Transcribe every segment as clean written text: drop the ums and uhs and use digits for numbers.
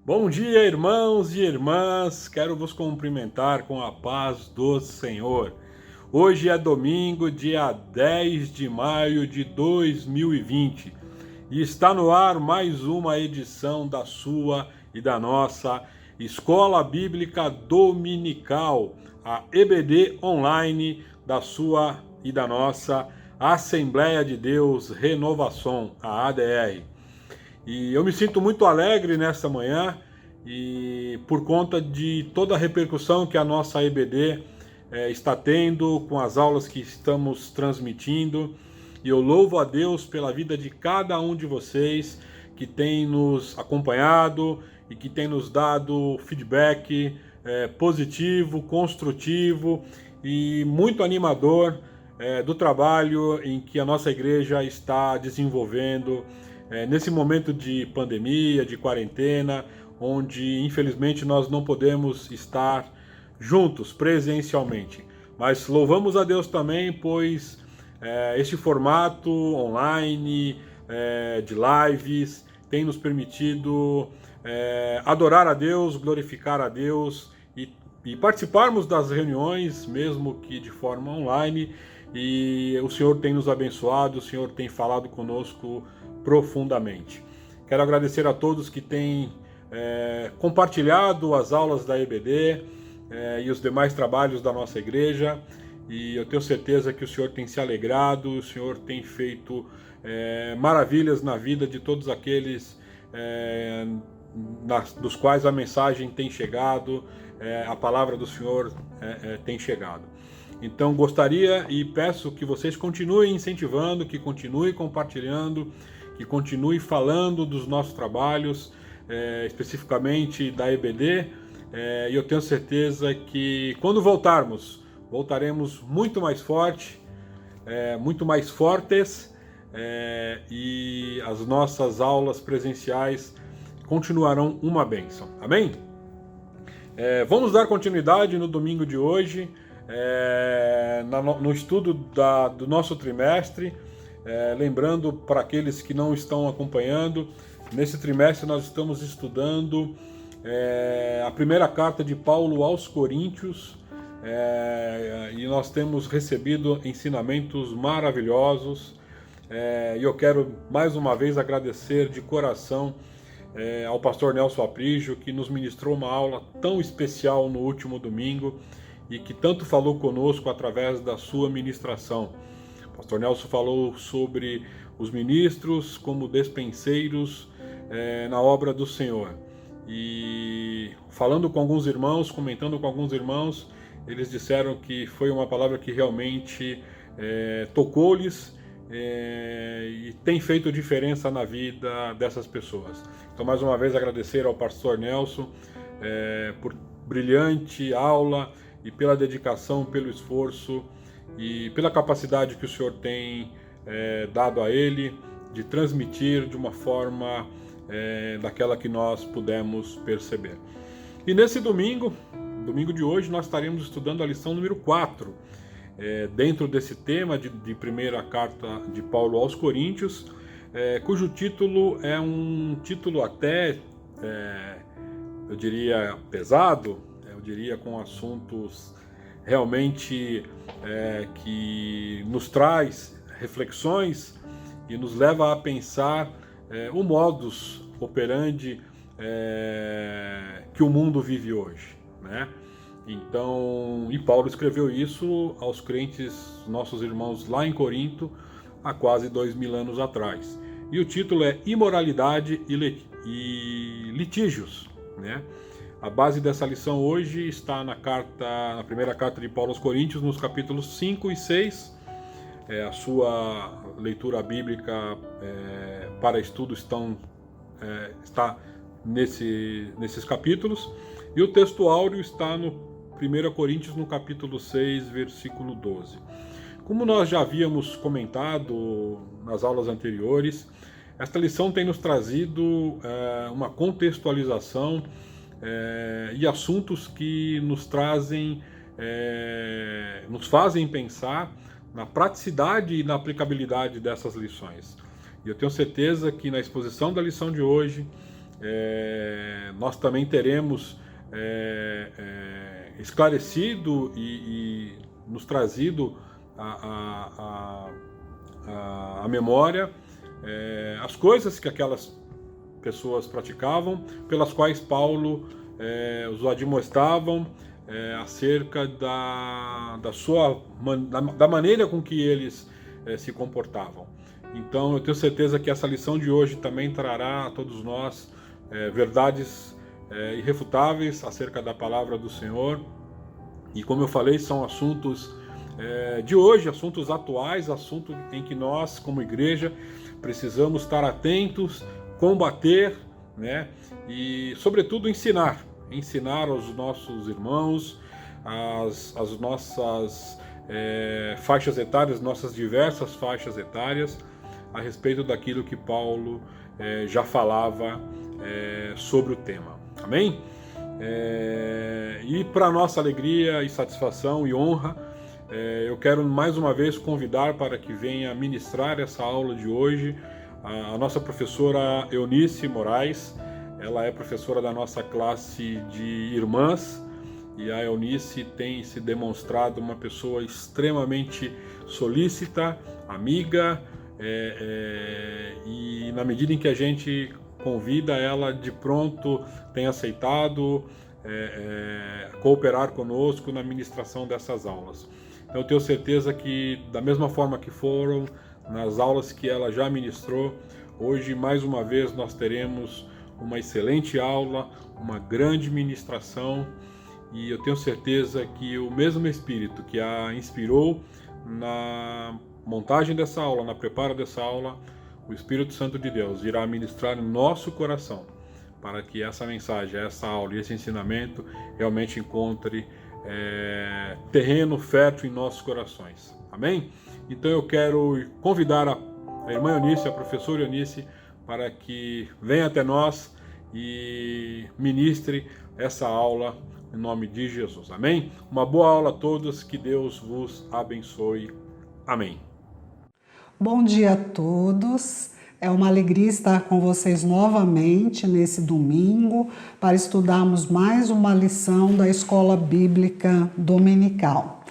Bom dia, irmãos e irmãs, quero vos cumprimentar com a paz do Senhor. Hoje é domingo, dia 10 de maio de 2020 e está no ar mais uma edição da sua e da nossa Escola Bíblica Dominical, a EBD Online da sua e da nossa Assembleia de Deus Renovação, a ADR. E eu me sinto muito alegre nesta manhã e por conta de toda a repercussão que a nossa EBD está tendo com as aulas que estamos transmitindo. E eu louvo a Deus pela vida de cada um de vocês que tem nos acompanhado e que tem nos dado feedback positivo, construtivo e muito animador do trabalho em que a nossa igreja está desenvolvendo nesse momento de pandemia, de quarentena, onde infelizmente nós não podemos estar juntos presencialmente. Mas louvamos a Deus também, pois este formato online, de lives, tem nos permitido adorar a Deus, glorificar a Deus e participarmos das reuniões, mesmo que de forma online. E o Senhor tem nos abençoado, o Senhor tem falado conosco profundamente. Quero agradecer a todos que têm compartilhado as aulas da EBD e os demais trabalhos da nossa igreja, e eu tenho certeza que o Senhor tem se alegrado, o Senhor tem feito maravilhas na vida de todos aqueles dos quais a mensagem tem chegado, a palavra do Senhor tem chegado. Então gostaria e peço que vocês continuem incentivando, que continuem compartilhando, que continue falando dos nossos trabalhos, especificamente da EBD, e eu tenho certeza que quando voltaremos muito mais forte, muito mais fortes, e as nossas aulas presenciais continuarão uma bênção. Amém? Vamos dar continuidade no domingo de hoje, no estudo do nosso trimestre. Lembrando para aqueles que não estão acompanhando, nesse trimestre nós estamos estudando a primeira carta de Paulo aos Coríntios, e nós temos recebido ensinamentos maravilhosos, e eu quero mais uma vez agradecer de coração ao pastor Nelson Aprígio, que nos ministrou uma aula tão especial no último domingo e que tanto falou conosco através da sua ministração. O pastor Nelson falou sobre os ministros como despenseiros na obra do Senhor. E falando com alguns irmãos, comentando com alguns irmãos, eles disseram que foi uma palavra que realmente tocou-lhes e tem feito diferença na vida dessas pessoas. Então, mais uma vez, agradecer ao pastor Nelson por brilhante aula e pela dedicação, pelo esforço e pela capacidade que o Senhor tem dado a ele de transmitir de uma forma daquela que nós pudemos perceber. E nesse domingo de hoje, nós estaremos estudando a lição número 4, dentro desse tema de primeira carta de Paulo aos Coríntios, cujo título é um título até, eu diria, pesado, eu diria com assuntos realmente que nos traz reflexões e nos leva a pensar o modus operandi que o mundo vive hoje, né? Então, e Paulo escreveu isso aos crentes, nossos irmãos lá em Corinto, há quase 2000 anos atrás. E o título é Imoralidade e Litígios, né? A base dessa lição hoje está na primeira carta de Paulo aos Coríntios, nos capítulos 5 e 6. A sua leitura bíblica para estudo está nesses capítulos. E o texto áureo está no 1 Coríntios, no capítulo 6, versículo 12. Como nós já havíamos comentado nas aulas anteriores, esta lição tem nos trazido uma contextualização e assuntos que nos fazem pensar na praticidade e na aplicabilidade dessas lições. E eu tenho certeza que na exposição da lição de hoje nós também teremos esclarecido e nos trazido a memória as coisas que aquelas pessoas praticavam, pelas quais Paulo os admoestavam acerca da maneira com que eles se comportavam. Então eu tenho certeza que essa lição de hoje também trará a todos nós verdades irrefutáveis acerca da palavra do Senhor. E como eu falei, são assuntos de hoje, assuntos atuais, assuntos em que nós, como igreja, precisamos estar atentos, combater, né? E, sobretudo, ensinar aos nossos irmãos, as nossas faixas etárias, nossas diversas faixas etárias, a respeito daquilo que Paulo já falava sobre o tema. Amém? E para nossa alegria e satisfação e honra, eu quero mais uma vez convidar para que venha ministrar essa aula de hoje a nossa professora Eunice Moraes. Ela é professora da nossa classe de irmãs, e a Eunice tem se demonstrado uma pessoa extremamente solícita, amiga, e na medida em que a gente convida, ela de pronto tem aceitado cooperar conosco na ministração dessas aulas. Então eu tenho certeza que, da mesma forma que foram nas aulas que ela já ministrou, hoje mais uma vez nós teremos uma excelente aula, uma grande ministração, e eu tenho certeza que o mesmo Espírito que a inspirou na montagem dessa aula, na preparo dessa aula, o Espírito Santo de Deus irá ministrar no nosso coração, para que essa mensagem, essa aula e esse ensinamento realmente encontre terreno fértil em nossos corações. Amém? Então eu quero convidar a irmã Eunice, a professora Eunice, para que venha até nós e ministre essa aula em nome de Jesus. Amém? Uma boa aula a todos, que Deus vos abençoe. Amém. Bom dia a todos. É uma alegria estar com vocês novamente nesse domingo para estudarmos mais uma lição da Escola Bíblica Dominical.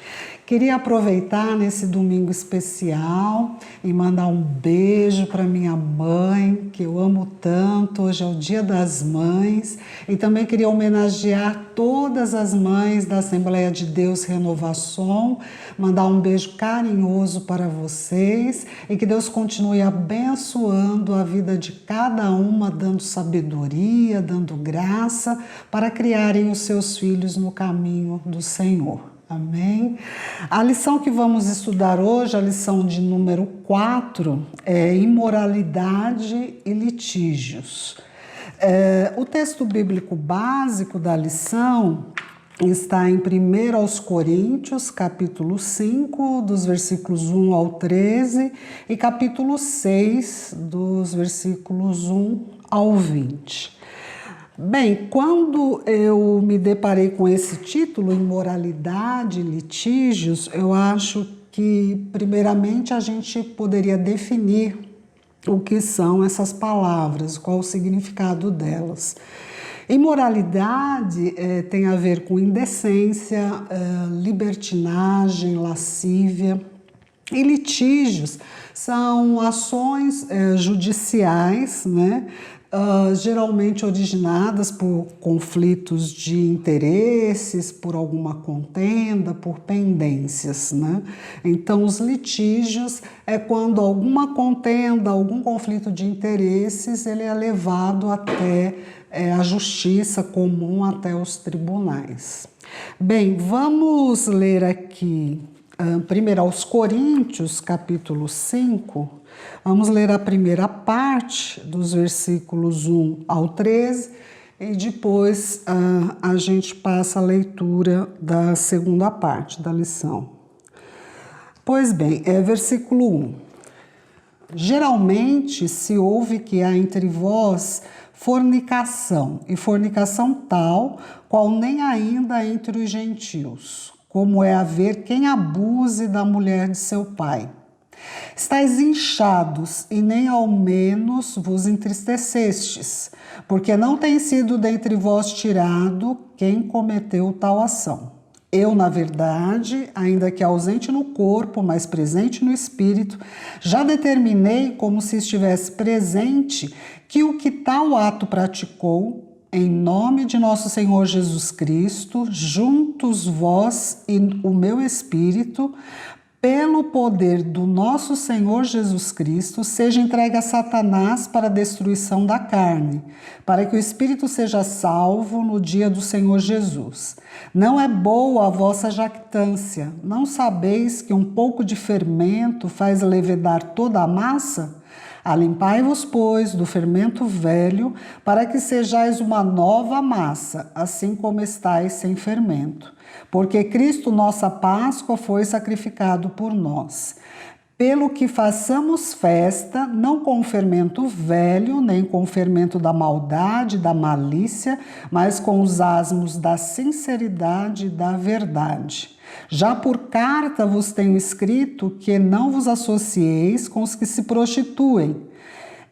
Queria aproveitar nesse domingo especial e mandar um beijo para minha mãe, que eu amo tanto. Hoje é o Dia das Mães, e também queria homenagear todas as mães da Assembleia de Deus Renovação, mandar um beijo carinhoso para vocês e que Deus continue abençoando a vida de cada uma, dando sabedoria, dando graça para criarem os seus filhos no caminho do Senhor. Amém? A lição que vamos estudar hoje, a lição de número 4, é imoralidade e litígios. O texto bíblico básico da lição está em 1 Coríntios, capítulo 5, dos versículos 1 ao 13, e capítulo 6, dos versículos 1 ao 20. Bem, quando eu me deparei com esse título, imoralidade, litígios, eu acho que, primeiramente, a gente poderia definir o que são essas palavras, qual o significado delas. Imoralidade tem a ver com indecência, libertinagem, lascívia. E litígios são ações judiciais, né? Geralmente originadas por conflitos de interesses, por alguma contenda, por pendências, né? Então, os litígios é quando alguma contenda, algum conflito de interesses, ele é levado até a justiça comum, até os tribunais. Bem, vamos ler aqui 1 Coríntios, capítulo 5, vamos ler a primeira parte, dos versículos 1 ao 13, e depois a gente passa a leitura da segunda parte da lição. Pois bem, versículo 1. Geralmente se ouve que há entre vós fornicação, e fornicação tal, qual nem ainda entre os gentios, como é haver quem abuse da mulher de seu pai. Estais inchados e nem ao menos vos entristecestes, porque não tem sido dentre vós tirado quem cometeu tal ação. Eu, na verdade, ainda que ausente no corpo, mas presente no espírito, já determinei, como se estivesse presente, que o que tal ato praticou, em nome de nosso Senhor Jesus Cristo, juntos vós e o meu espírito, pelo poder do nosso Senhor Jesus Cristo, seja entregue a Satanás para a destruição da carne, para que o espírito seja salvo no dia do Senhor Jesus. Não é boa a vossa jactância. Não sabeis que um pouco de fermento faz levedar toda a massa? Alimpai-vos, pois, do fermento velho, para que sejais uma nova massa, assim como estáis sem fermento. Porque Cristo, nossa Páscoa, foi sacrificado por nós. Pelo que façamos festa, não com o fermento velho, nem com o fermento da maldade, da malícia, mas com os asmos da sinceridade e da verdade. Já por carta vos tenho escrito que não vos associeis com os que se prostituem.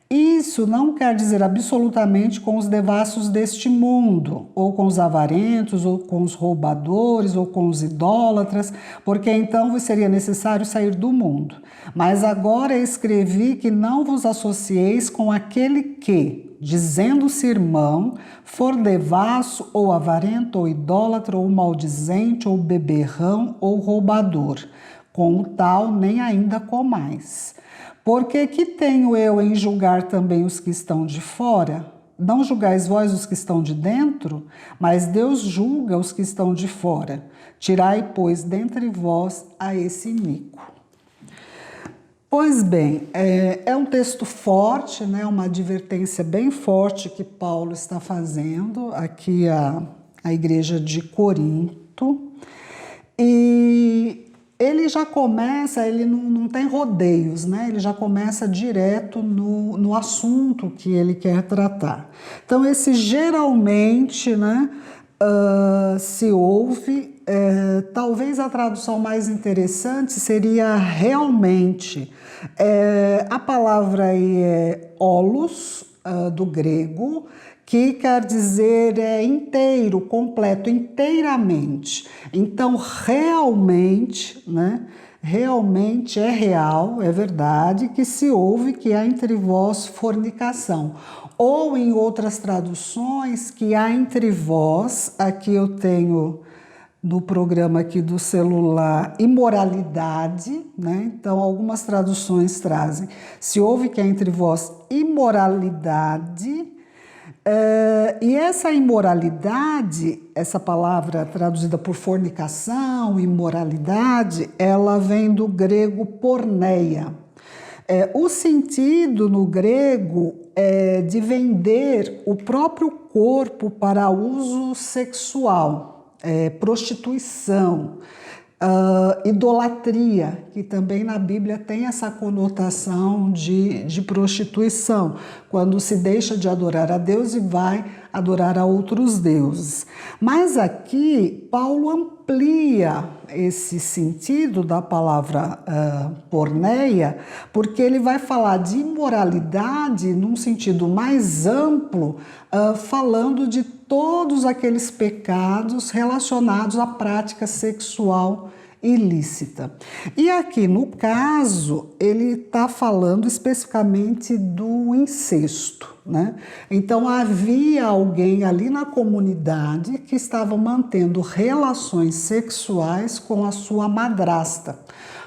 Isso não quer dizer absolutamente com os devassos deste mundo, ou com os avarentos, ou com os roubadores, ou com os idólatras, porque então vos seria necessário sair do mundo. Mas agora escrevi que não vos associeis com aquele que, dizendo-se irmão, for devasso, ou avarento, ou idólatra, ou maldizente, ou beberrão, ou roubador. Com o tal nem ainda comais. Porque que tenho eu em julgar também os que estão de fora? Não julgais vós os que estão de dentro, mas Deus julga os que estão de fora. Tirai, pois, dentre vós a esse iníquo. Pois bem, é um texto forte, né? Uma advertência bem forte que Paulo está fazendo aqui à igreja de Corinto. E ele já começa, ele não tem rodeios, né? Ele já começa direto no assunto que ele quer tratar. Então, esse geralmente, né, se ouve, talvez a tradução mais interessante seria realmente. A palavra aí é holos, do grego, que quer dizer inteiro, completo, inteiramente. Então, realmente, né? Realmente é real, é verdade, que se ouve que há entre vós fornicação. Ou em outras traduções, que há entre vós, aqui eu tenho no programa aqui do celular, imoralidade, né? Então, algumas traduções trazem. Se ouve que há entre vós imoralidade. E essa imoralidade, essa palavra traduzida por fornicação, imoralidade, ela vem do grego porneia. O sentido no grego é de vender o próprio corpo para uso sexual, prostituição, idolatria, que também na Bíblia tem essa conotação de prostituição, quando se deixa de adorar a Deus e vai adorar a outros deuses. Mas aqui Paulo amplia esse sentido da palavra porneia, porque ele vai falar de imoralidade num sentido mais amplo, falando de todos aqueles pecados relacionados à prática sexual ilícita. E aqui, no caso, ele está falando especificamente do incesto, né? Então, havia alguém ali na comunidade que estava mantendo relações sexuais com a sua madrasta,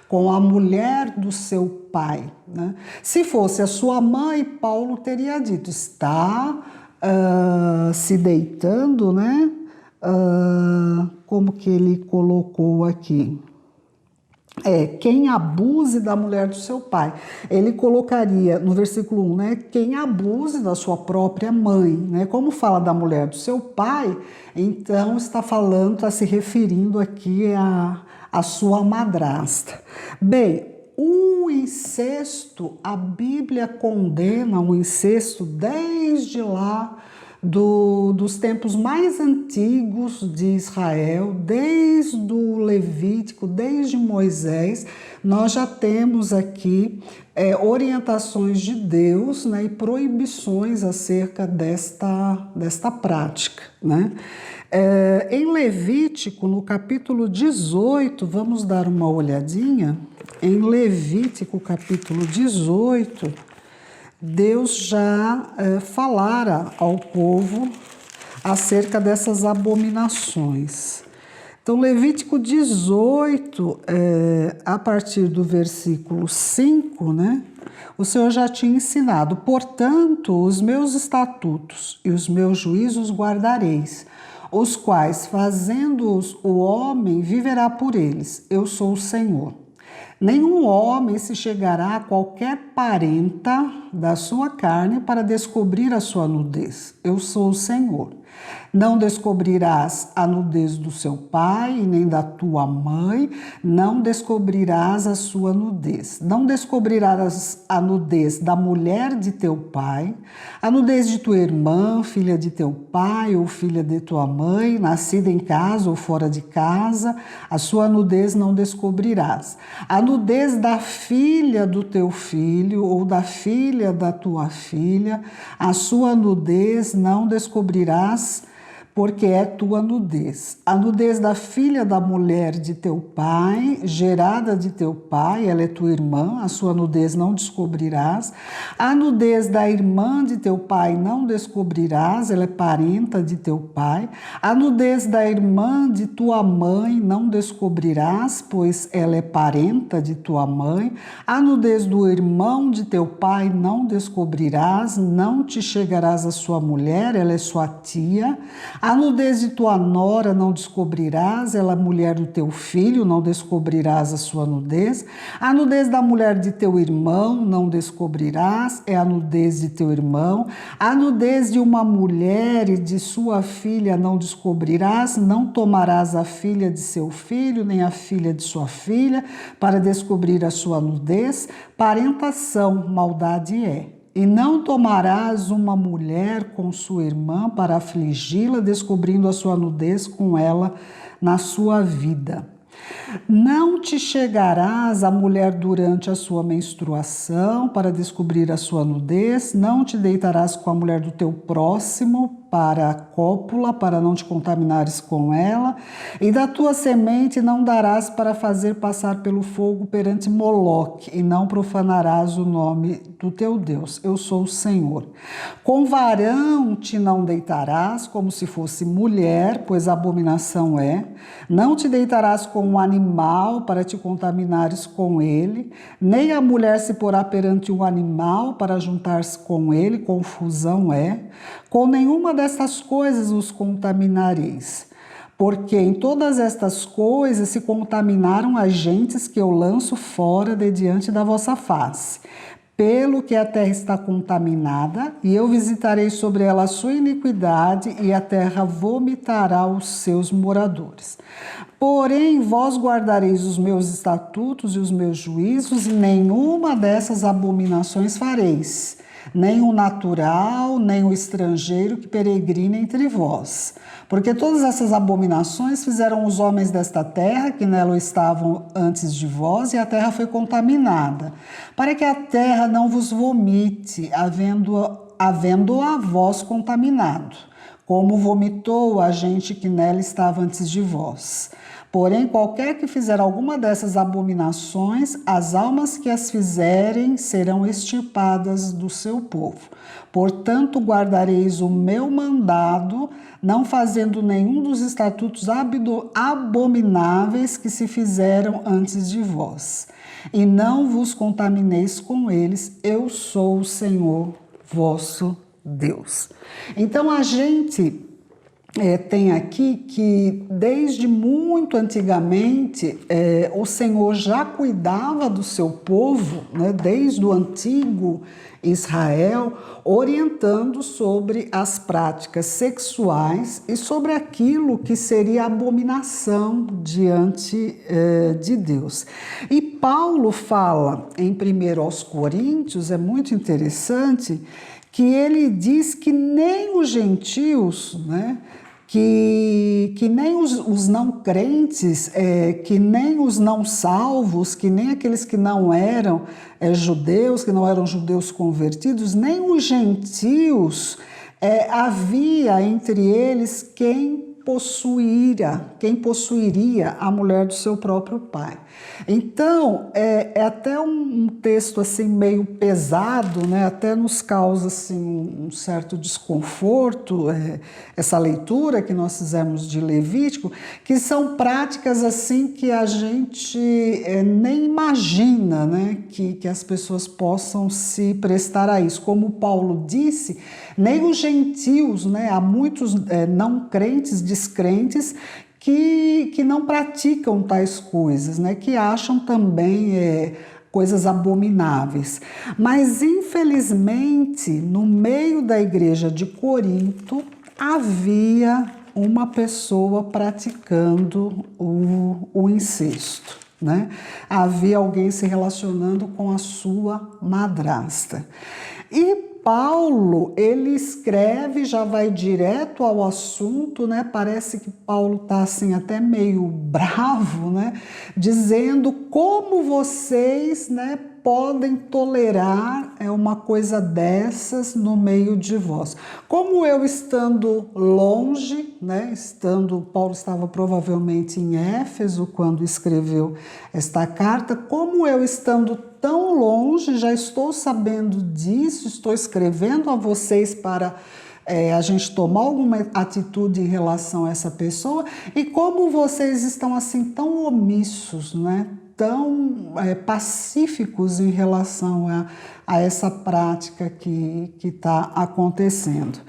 com a mulher do seu pai, né? Se fosse a sua mãe, Paulo teria dito, está se deitando, né? Como que ele colocou aqui? Quem abuse da mulher do seu pai. Ele colocaria no versículo 1, né? Quem abuse da sua própria mãe, né? Como fala da mulher do seu pai, então está se referindo aqui à sua madrasta. Bem, o incesto, a Bíblia condena o incesto desde lá dos tempos mais antigos de Israel, desde o Levítico, desde Moisés, nós já temos aqui orientações de Deus, né, e proibições acerca desta prática, né? Em Levítico, no capítulo 18, vamos dar uma olhadinha. Em Levítico, capítulo 18, Deus já falara ao povo acerca dessas abominações. Então, Levítico 18, a partir do versículo 5, né? O Senhor já tinha ensinado: portanto, os meus estatutos e os meus juízos guardareis, os quais, fazendo-os o homem, viverá por eles. Eu sou o Senhor. Nenhum homem se chegará a qualquer parenta da sua carne para descobrir a sua nudez. Eu sou o Senhor. Não descobrirás a nudez do seu pai, nem da tua mãe, não descobrirás a sua nudez. Não descobrirás a nudez da mulher de teu pai, a nudez de tua irmã, filha de teu pai ou filha de tua mãe, nascida em casa ou fora de casa, a sua nudez não descobrirás. A nudez da filha do teu filho ou da filha da tua filha, a sua nudez não descobrirás, porque é tua nudez. A nudez da filha da mulher de teu pai, gerada de teu pai, ela é tua irmã, a sua nudez não descobrirás. A nudez da irmã de teu pai não descobrirás, ela é parenta de teu pai. A nudez da irmã de tua mãe não descobrirás, pois ela é parenta de tua mãe. A nudez do irmão de teu pai não descobrirás, não te chegarás à sua mulher, ela é sua tia. A nudez de tua nora não descobrirás, ela é mulher do teu filho, não descobrirás a sua nudez. A nudez da mulher de teu irmão não descobrirás, é a nudez de teu irmão. A nudez de uma mulher e de sua filha não descobrirás, não tomarás a filha de seu filho, nem a filha de sua filha, para descobrir a sua nudez. Parentação, maldade é. E não tomarás uma mulher com sua irmã para afligi-la, descobrindo a sua nudez com ela na sua vida. Não te chegarás à mulher durante a sua menstruação para descobrir a sua nudez, não te deitarás com a mulher do teu próximo para a cópula, para não te contaminares com ela, e da tua semente não darás para fazer passar pelo fogo perante Moloque, e não profanarás o nome do teu Deus. Eu sou o Senhor. Com varão te não deitarás, como se fosse mulher, pois abominação é. Não te deitarás com um animal para te contaminares com ele, nem a mulher se porá perante um animal para juntar-se com ele, confusão é. Com nenhuma destas coisas os contaminareis, porque em todas estas coisas se contaminaram as gentes que eu lanço fora de diante da vossa face. Pelo que a terra está contaminada, e eu visitarei sobre ela a sua iniquidade, e a terra vomitará os seus moradores. Porém, vós guardareis os meus estatutos e os meus juízos, e nenhuma dessas abominações fareis, nem o natural, nem o estrangeiro que peregrina entre vós. Porque todas essas abominações fizeram os homens desta terra, que nela estavam antes de vós, e a terra foi contaminada, para que a terra não vos vomite, havendo-a vós contaminado, como vomitou a gente que nela estava antes de vós. Porém, qualquer que fizer alguma dessas abominações, as almas que as fizerem serão extirpadas do seu povo. Portanto, guardareis o meu mandado, não fazendo nenhum dos estatutos abomináveis que se fizeram antes de vós. E não vos contamineis com eles, eu sou o Senhor vosso Deus. Então, a gente tem aqui que desde muito antigamente o Senhor já cuidava do seu povo, né, desde o antigo Israel, orientando sobre as práticas sexuais e sobre aquilo que seria abominação diante de Deus. E Paulo fala em 1 aos Coríntios, é muito interessante, que ele diz que nem os gentios, né, que nem os não crentes, que nem os não salvos, que nem aqueles que não eram judeus, que não eram judeus convertidos, nem os gentios, havia entre eles quem possuiria a mulher do seu próprio pai. Então, é até um texto assim meio pesado, né? Até nos causa assim, um certo desconforto, essa leitura que nós fizemos de Levítico, que são práticas assim que a gente nem imagina, né? Que as pessoas possam se prestar a isso. Como Paulo disse, nem os gentios, né? Há muitos não crentes, descrentes, que não praticam tais coisas, né? Que acham também coisas abomináveis. Mas, infelizmente, no meio da igreja de Corinto, havia uma pessoa praticando o incesto, né? Havia alguém se relacionando com a sua madrasta. E Paulo, ele escreve, já vai direto ao assunto, né? Parece que Paulo está assim até meio bravo, né? Dizendo como vocês, né, podem tolerar uma coisa dessas no meio de vós. Como eu estando longe, né? Paulo estava provavelmente em Éfeso quando escreveu esta carta, como eu estando tão longe, já estou sabendo disso, estou escrevendo a vocês para a gente tomar alguma atitude em relação a essa pessoa, e como vocês estão assim tão omissos, né? Tão pacíficos em relação a essa prática que está acontecendo.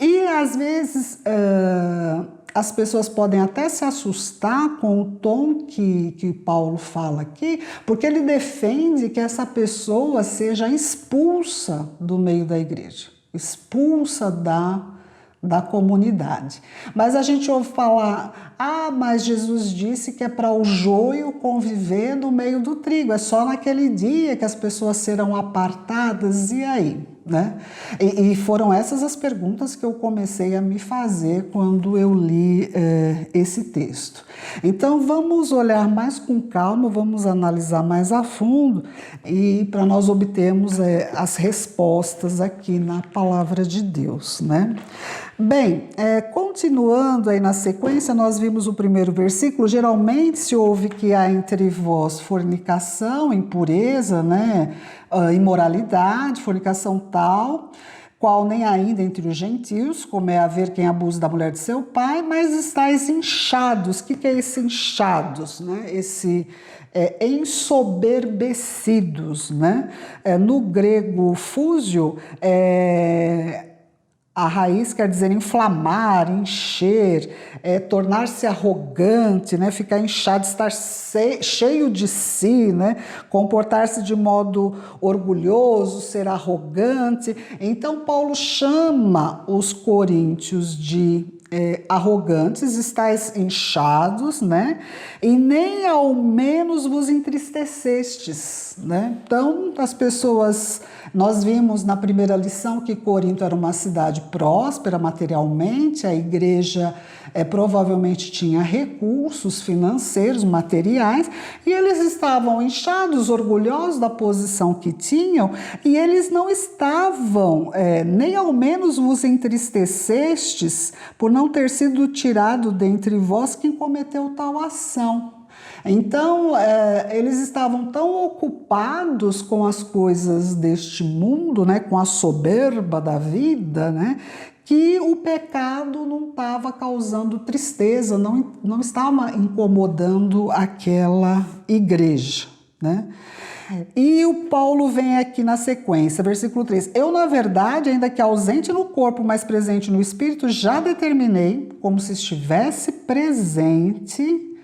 E às vezes as pessoas podem até se assustar com o tom que Paulo fala aqui, porque ele defende que essa pessoa seja expulsa do meio da igreja, expulsa da comunidade. Mas a gente ouve falar, mas Jesus disse que é para o joio conviver no meio do trigo, é só naquele dia que as pessoas serão apartadas, e aí? Né? E foram essas as perguntas que eu comecei a me fazer quando eu li esse texto. Então vamos olhar mais com calma, vamos analisar mais a fundo, e para nós obtermos as respostas aqui na palavra de Deus, né? Bem, continuando aí na sequência, nós vimos o primeiro versículo. Geralmente se ouve que há entre vós fornicação, impureza, né? Imoralidade, fornicação tal, qual nem ainda entre os gentios, como é haver quem abuse da mulher de seu pai, mas estáis inchados. O que é esse inchados? Né? Esse ensoberbecidos, né? No grego fúsio, a raiz quer dizer inflamar, encher, tornar-se arrogante, né? Ficar inchado, estar cheio de si, né? Comportar-se de modo orgulhoso, ser arrogante. Então, Paulo chama os coríntios de arrogantes, estáis inchados, né? E nem ao menos vos entristecestes, né? Então, as pessoas, nós vimos na primeira lição que Corinto era uma cidade próspera materialmente, a igreja provavelmente tinha recursos financeiros, materiais, e eles estavam inchados, orgulhosos da posição que tinham, e eles não estavam, nem ao menos vos entristecestes por não ter sido tirado dentre vós quem cometeu tal ação. Então, eles estavam tão ocupados com as coisas deste mundo, né, com a soberba da vida, né, que o pecado não estava causando tristeza, não estava incomodando aquela igreja, né? E o Paulo vem aqui na sequência, versículo 3. Eu, na verdade, ainda que ausente no corpo, mas presente no espírito, já determinei, como se estivesse presente,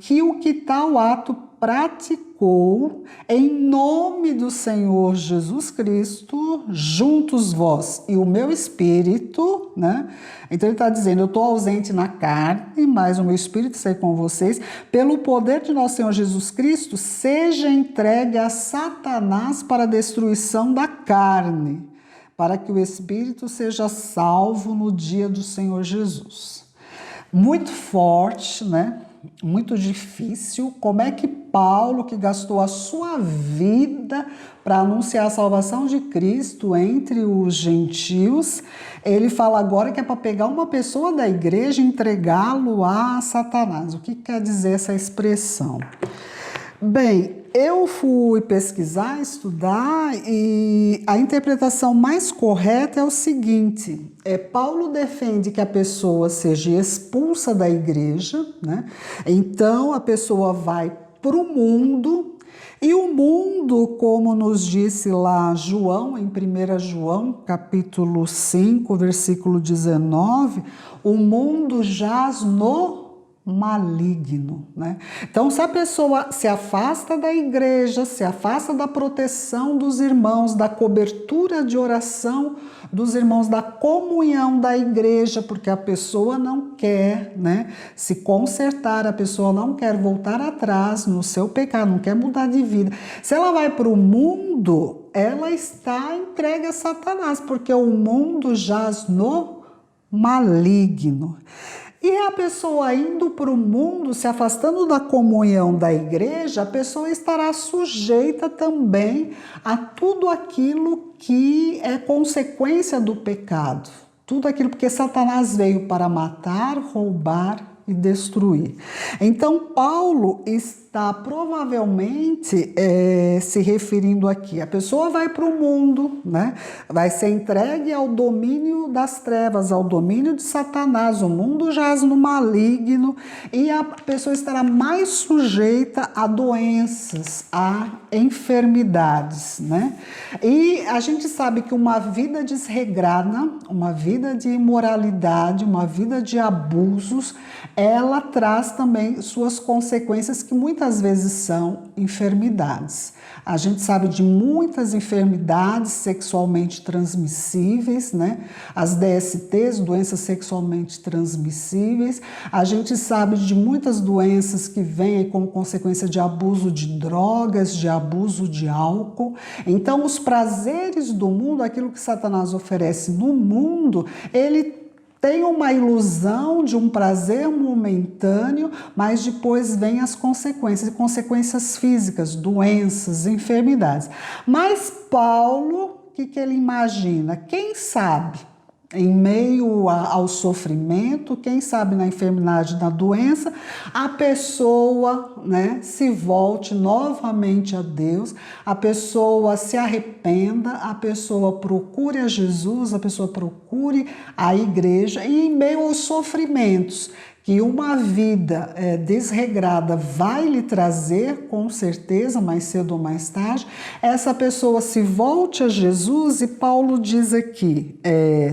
que o que tal ato praticou em nome do Senhor Jesus Cristo, juntos vós e o meu espírito, né? Então ele está dizendo, eu estou ausente na carne, mas o meu espírito está com vocês, pelo poder de nosso Senhor Jesus Cristo, seja entregue a Satanás para a destruição da carne, para que o espírito seja salvo no dia do Senhor Jesus. Muito forte, né? Muito difícil. Como é que Paulo, que gastou a sua vida para anunciar a salvação de Cristo entre os gentios, ele fala agora que é para pegar uma pessoa da igreja e entregá-lo a Satanás. O que quer dizer essa expressão? Bem, eu fui pesquisar, estudar, e a interpretação mais correta é o seguinte: Paulo defende que a pessoa seja expulsa da igreja, né? Então a pessoa vai para o mundo, e o mundo, como nos disse lá João, em 1 João, capítulo 5, versículo 19, o mundo jaz no maligno, né? Então, se a pessoa se afasta da igreja, se afasta da proteção dos irmãos, da cobertura de oração dos irmãos, da comunhão da igreja, porque a pessoa não quer, né, se consertar, a pessoa não quer voltar atrás no seu pecado, não quer mudar de vida. Se ela vai para o mundo, ela está entregue a Satanás, porque o mundo jaz no maligno. E a pessoa indo para o mundo, se afastando da comunhão da igreja, a pessoa estará sujeita também a tudo aquilo que é consequência do pecado. Tudo aquilo, porque Satanás veio para matar, roubar e destruir. Então, Paulo está provavelmente se referindo aqui. A pessoa vai para o mundo, né? Vai ser entregue ao domínio das trevas, ao domínio de Satanás. O mundo jaz no maligno e a pessoa estará mais sujeita a doenças, a enfermidades, né? E a gente sabe que uma vida desregrada, uma vida de imoralidade, uma vida de abusos, ela traz também suas consequências, que muitas vezes são enfermidades. A gente sabe de muitas enfermidades sexualmente transmissíveis, né? As DSTs, doenças sexualmente transmissíveis. A gente sabe de muitas doenças que vêm como consequência de abuso de drogas, de abuso de álcool. Então, os prazeres do mundo, aquilo que Satanás oferece no mundo, ele tem uma ilusão de um prazer momentâneo, mas depois vem as consequências físicas, doenças, enfermidades. Mas Paulo, o que ele imagina? Quem sabe, em meio ao sofrimento, quem sabe na enfermidade, na doença, a pessoa, né, se volte novamente a Deus, a pessoa se arrependa, a pessoa procure a Jesus, a pessoa procure a igreja, e em meio aos sofrimentos que uma vida desregrada vai lhe trazer, com certeza, mais cedo ou mais tarde, essa pessoa se volte a Jesus. E Paulo diz aqui,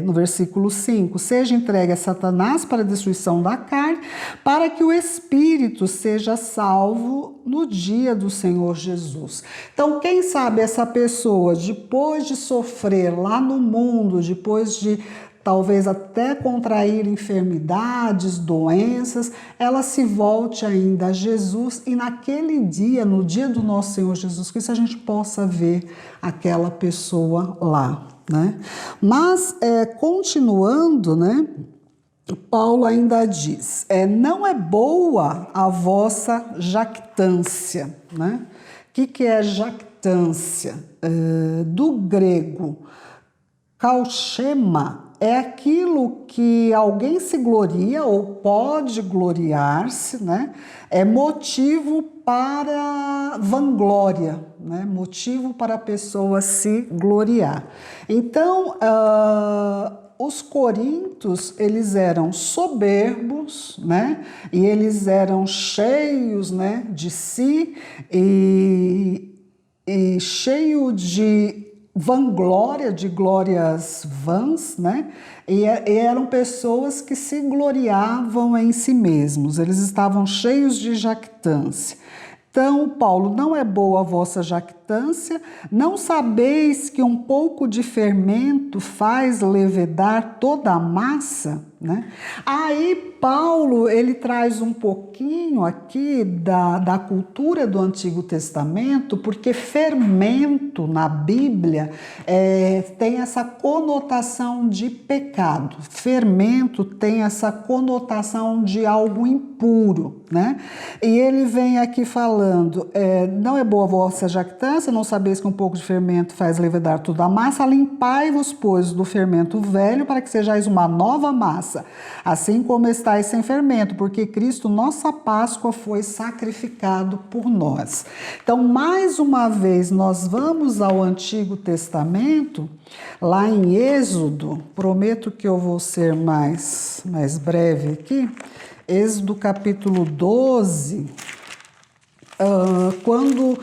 no versículo 5, seja entregue a Satanás para a destruição da carne, para que o espírito seja salvo no dia do Senhor Jesus. Então, quem sabe essa pessoa, depois de sofrer lá no mundo, depois de talvez até contrair enfermidades, doenças, ela se volte ainda a Jesus, e naquele dia, no dia do nosso Senhor Jesus Cristo, a gente possa ver aquela pessoa lá, né? Mas, continuando, né? Paulo ainda diz, não é boa a vossa jactância, né? O que é jactância? Do grego, kauchema, é aquilo que alguém se gloria ou pode gloriar-se, né? É motivo para vanglória, né? Motivo para a pessoa se gloriar. Então, os coríntios, eles eram soberbos, né? E eles eram cheios, né, de si e cheio de vanglória, de glórias vãs, né? E eram pessoas que se gloriavam em si mesmos, eles estavam cheios de jactância. Então, Paulo, não é boa a vossa jactância, jactância? Não sabeis que um pouco de fermento faz levedar toda a massa? Né? Aí Paulo, ele traz um pouquinho aqui da cultura do Antigo Testamento, porque fermento na Bíblia tem essa conotação de pecado. Fermento tem essa conotação de algo impuro, né? E ele vem aqui falando, não é boa a vossa jactância, não sabeis que um pouco de fermento faz levedar toda a massa, limpai-vos, pois, do fermento velho, para que sejais uma nova massa, assim como estáis sem fermento, porque Cristo, nossa Páscoa, foi sacrificado por nós. Então, mais uma vez, nós vamos ao Antigo Testamento, lá em Êxodo, prometo que eu vou ser mais breve aqui, Êxodo capítulo 12, quando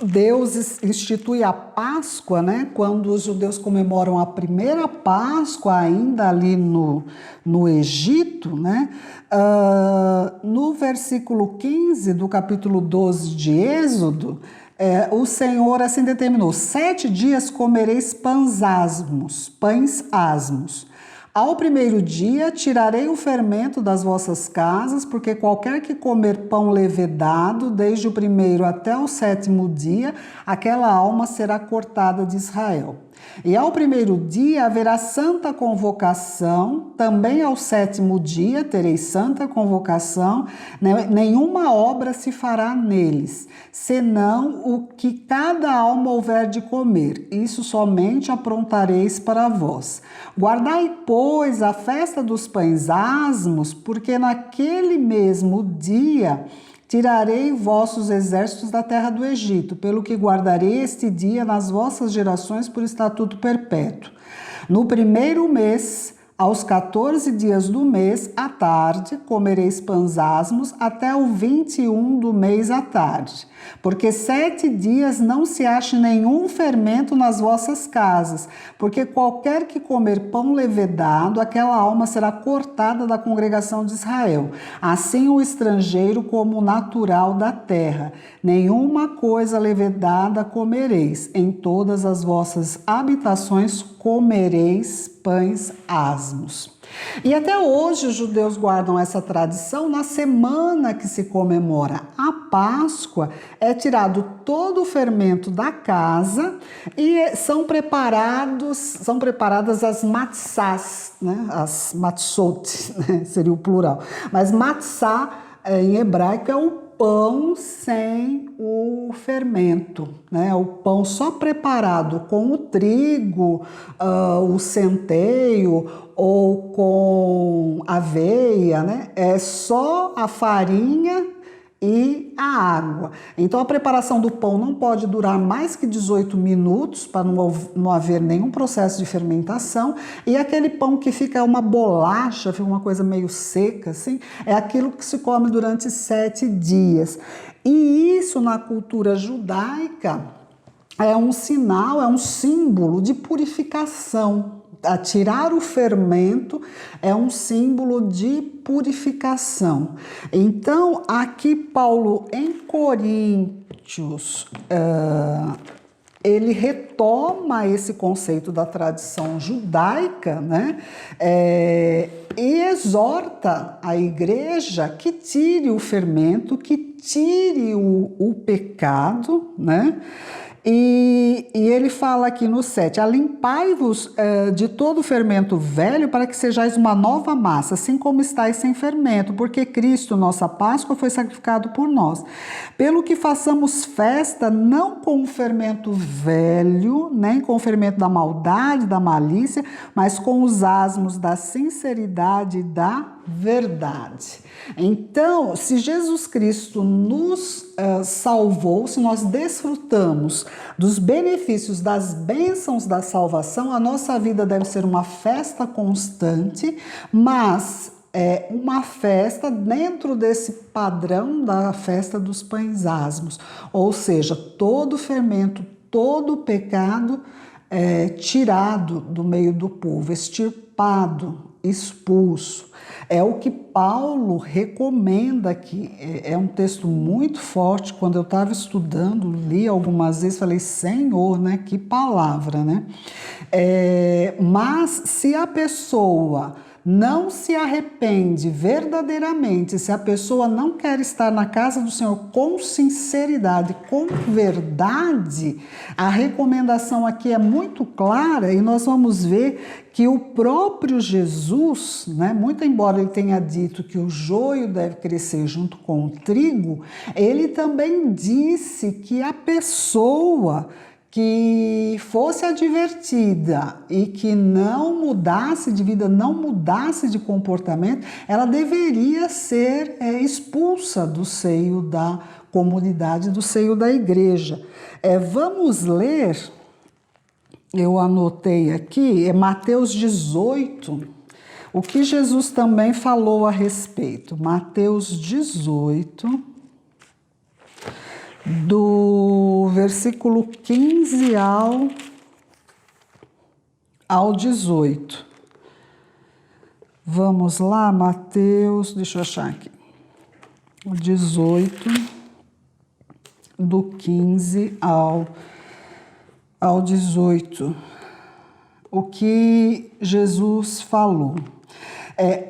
Deus institui a Páscoa, né? Quando os judeus comemoram a primeira Páscoa, ainda ali no Egito, né? No versículo 15 do capítulo 12 de Êxodo, o Senhor assim determinou: 7 dias comereis pães asmos. Ao primeiro dia tirarei o fermento das vossas casas, porque qualquer que comer pão levedado, desde o primeiro até o 7º dia, aquela alma será cortada de Israel. E ao primeiro dia haverá santa convocação, também ao 7º dia tereis santa convocação, nenhuma obra se fará neles, senão o que cada alma houver de comer, isso somente aprontareis para vós. Guardai, pois, a festa dos pães asmos, porque naquele mesmo dia tirarei vossos exércitos da terra do Egito, pelo que guardarei este dia nas vossas gerações por estatuto perpétuo. No primeiro mês, aos 14 dias do mês, à tarde, comereis pães asmos até o 21 do mês à tarde. Porque 7 dias não se ache nenhum fermento nas vossas casas, porque qualquer que comer pão levedado, aquela alma será cortada da congregação de Israel. Assim o estrangeiro como o natural da terra. Nenhuma coisa levedada comereis, em todas as vossas habitações comereis pães asmos. E até hoje os judeus guardam essa tradição. Na semana que se comemora a Páscoa, é tirado todo o fermento da casa e são preparadas as matzás, né? As matzot, né? Seria o plural. Mas matzá em hebraico é o pão sem o fermento, né? O pão só preparado com o trigo, o centeio ou com aveia, né? É só a farinha e a água. Então a preparação do pão não pode durar mais que 18 minutos para não haver nenhum processo de fermentação, e aquele pão que fica uma bolacha, fica uma coisa meio seca assim, é aquilo que se come durante 7 dias. E isso na cultura judaica é um sinal, é um símbolo de purificação. Tirar o fermento é um símbolo de purificação. Então, aqui Paulo, em Coríntios, ele retoma esse conceito da tradição judaica, né? E exorta a igreja que tire o fermento, que tire o pecado, né? E ele fala aqui no 7, alimpai-vos de todo o fermento velho para que sejais uma nova massa, assim como estáis sem fermento, porque Cristo, nossa Páscoa, foi sacrificado por nós. Pelo que façamos festa não com o fermento velho, nem com o fermento da maldade, da malícia, mas com os asmos da sinceridade e da verdade. Então, se Jesus Cristo nos salvou, se nós desfrutamos dos benefícios, das bênçãos da salvação, a nossa vida deve ser uma festa constante, mas uma festa dentro desse padrão da festa dos pães asmos, ou seja, todo fermento, todo pecado tirado do meio do povo, extirpado extirpado, expulso. É o que Paulo recomenda aqui. É um texto muito forte. Quando eu estava estudando, li algumas vezes, falei, Senhor, né? Que palavra, né? Mas se a pessoa não se arrepende verdadeiramente, se a pessoa não quer estar na casa do Senhor com sinceridade, com verdade, a recomendação aqui é muito clara e nós vamos ver que o próprio Jesus, né, muito embora ele tenha dito que o joio deve crescer junto com o trigo, ele também disse que a pessoa que fosse advertida e que não mudasse de vida, não mudasse de comportamento, ela deveria ser expulsa do seio da comunidade, do seio da igreja. Vamos ler, eu anotei aqui, Mateus 18, o que Jesus também falou a respeito. Mateus 18, do versículo 15 ao 18. Vamos lá, Mateus, deixa eu achar aqui. O 18, do 15 ao 18. O que Jesus falou.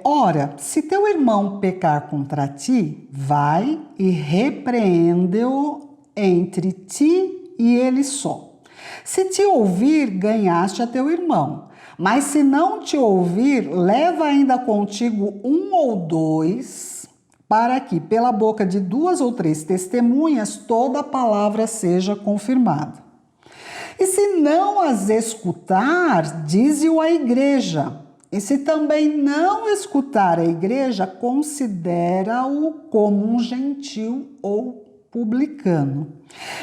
Ora, se teu irmão pecar contra ti, vai e repreende-o entre ti e ele só. Se te ouvir, ganhaste a teu irmão. Mas se não te ouvir, leva ainda contigo um ou dois, para que, pela boca de 2 ou 3 testemunhas, toda a palavra seja confirmada. E se não as escutar, dize-o à igreja. E se também não escutar a igreja, considera-o como um gentil ou publicano.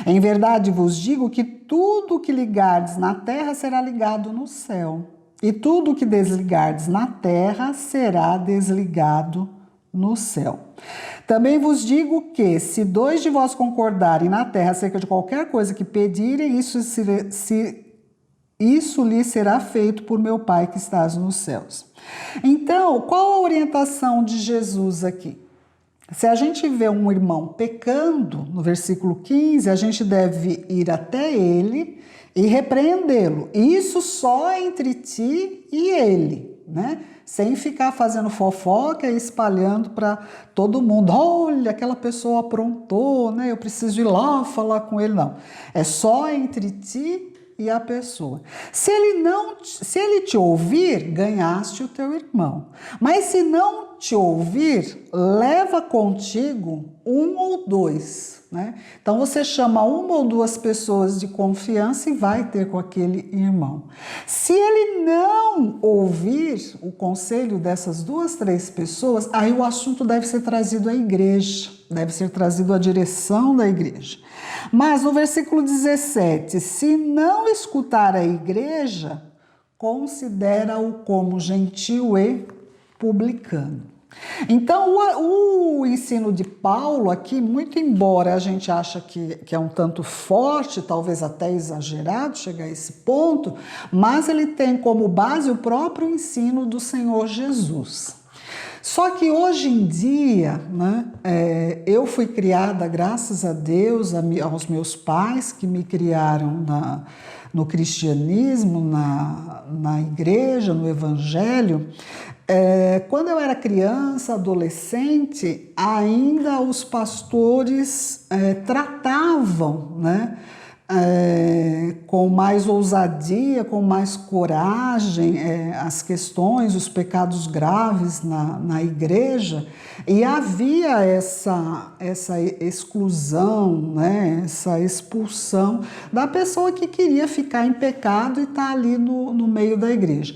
Em verdade vos digo que tudo que ligardes na terra será ligado no céu, e tudo que desligardes na terra será desligado no céu. Também vos digo que, se 2 de vós concordarem na terra acerca de qualquer coisa que pedirem, isso lhe será feito por meu Pai que estás nos céus. Então, qual a orientação de Jesus aqui? Se a gente vê um irmão pecando, no versículo 15, a gente deve ir até ele e repreendê-lo. Isso só entre ti e ele, né? Sem ficar fazendo fofoca e espalhando para todo mundo. Olha, aquela pessoa aprontou, né? Eu preciso ir lá falar com ele. Não. É só entre ti e a pessoa. Se ele te ouvir, ganhaste o teu irmão. Mas se não te ouvir, leva contigo 1 ou 2, né? Então você chama 1 ou 2 pessoas de confiança e vai ter com aquele irmão. Se ele não ouvir o conselho dessas 2, 3 pessoas, aí o assunto deve ser trazido à igreja, deve ser trazido à direção da igreja. Mas no versículo 17, se não escutar a igreja, considera-o como gentil e publicano. Então, o ensino de Paulo aqui, muito embora a gente ache que é um tanto forte, talvez até exagerado chegar a esse ponto, mas ele tem como base o próprio ensino do Senhor Jesus. Só que hoje em dia, né, eu fui criada, graças a Deus, aos meus pais que me criaram no cristianismo, na igreja, no evangelho. Quando eu era criança, adolescente, ainda os pastores tratavam, né, com mais ousadia, com mais coragem, as questões, os pecados graves na igreja, e havia essa exclusão, né, essa expulsão da pessoa que queria ficar em pecado e estar ali no meio da igreja.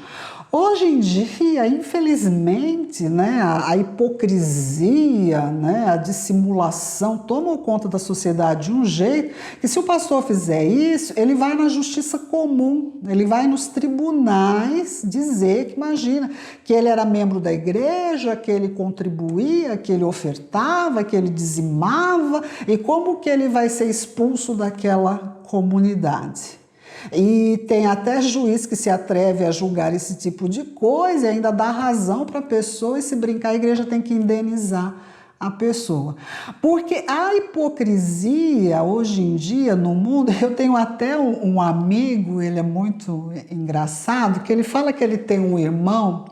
Hoje em dia, infelizmente, né, a hipocrisia, né, a dissimulação tomam conta da sociedade de um jeito que, se o pastor fizer isso, ele vai na justiça comum, ele vai nos tribunais dizer que, imagina, que ele era membro da igreja, que ele contribuía, que ele ofertava, que ele dizimava, e como que ele vai ser expulso daquela comunidade. E tem até juiz que se atreve a julgar esse tipo de coisa e ainda dá razão para a pessoa, e se brincar, a igreja tem que indenizar a pessoa. Porque a hipocrisia hoje em dia no mundo, eu tenho até um amigo, ele é muito engraçado, que ele fala que ele tem um irmão,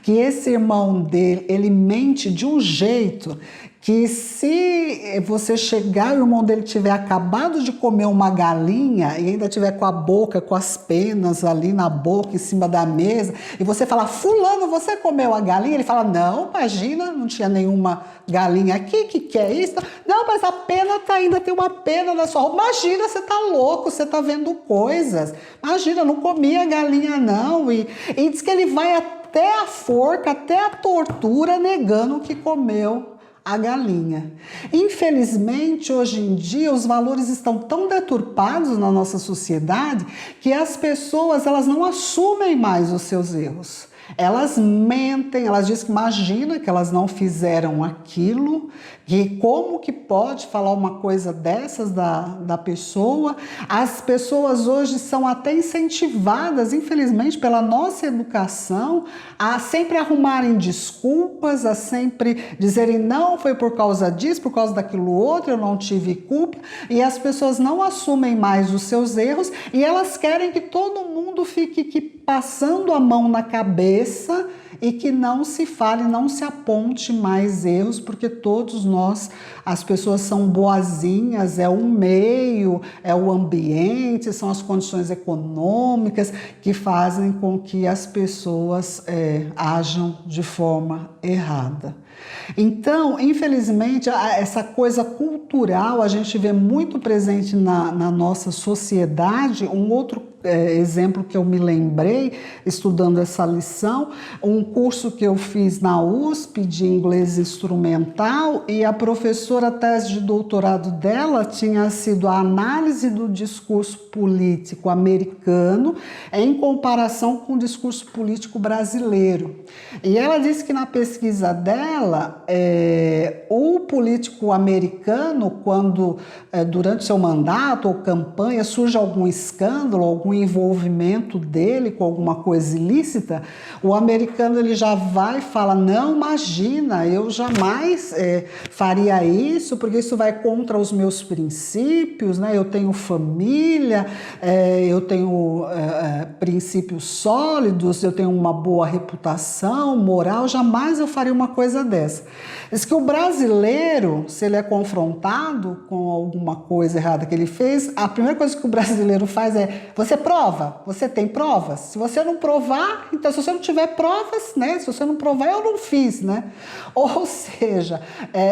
que esse irmão dele, ele mente de um jeito que se você chegar e o irmão dele tiver acabado de comer uma galinha e ainda tiver com a boca, com as penas ali na boca, em cima da mesa, e você falar, fulano, você comeu a galinha? Ele fala, não, imagina, não tinha nenhuma galinha aqui, que é isso? Não, mas a pena ainda tem uma pena na sua roupa. Imagina, você tá louco, você tá vendo coisas. Imagina, não comia galinha não. E diz que ele vai até a forca, até a tortura, negando que comeu a galinha. Infelizmente, hoje em dia, os valores estão tão deturpados na nossa sociedade que as pessoas, elas não assumem mais os seus erros. Elas mentem, elas dizem que imagina que elas não fizeram aquilo, que como que pode falar uma coisa dessas da pessoa. As pessoas hoje são até incentivadas, infelizmente, pela nossa educação, a sempre arrumarem desculpas, a sempre dizerem não, foi por causa disso, por causa daquilo outro, eu não tive culpa, e as pessoas não assumem mais os seus erros e elas querem que todo mundo fique passando a mão na cabeça e que não se fale, não se aponte mais erros, porque todos nós, as pessoas são boazinhas, é o meio, é o ambiente, são as condições econômicas que fazem com que as pessoas ajam de forma errada. Então, infelizmente, essa coisa cultural a gente vê muito presente na nossa sociedade. Um outro exemplo que eu me lembrei, estudando essa lição, um curso que eu fiz na USP de inglês instrumental, e a professora, a tese de doutorado dela tinha sido a análise do discurso político americano em comparação com o discurso político brasileiro. E ela disse que na pesquisa dela, o político americano, quando durante seu mandato ou campanha surge algum escândalo, algum envolvimento dele com alguma coisa ilícita, o americano ele já vai e fala, não, imagina, eu jamais faria isso, porque isso vai contra os meus princípios, né? Eu tenho família, eu tenho princípios sólidos, eu tenho uma boa reputação moral, jamais eu faria uma coisa dessa. Diz que o brasileiro, se ele é confrontado com alguma coisa errada que ele fez, a primeira coisa que o brasileiro faz é, você prova? Você tem provas? Se você não provar, então se você não tiver provas, né? Se você não provar, eu não fiz, né? Ou seja,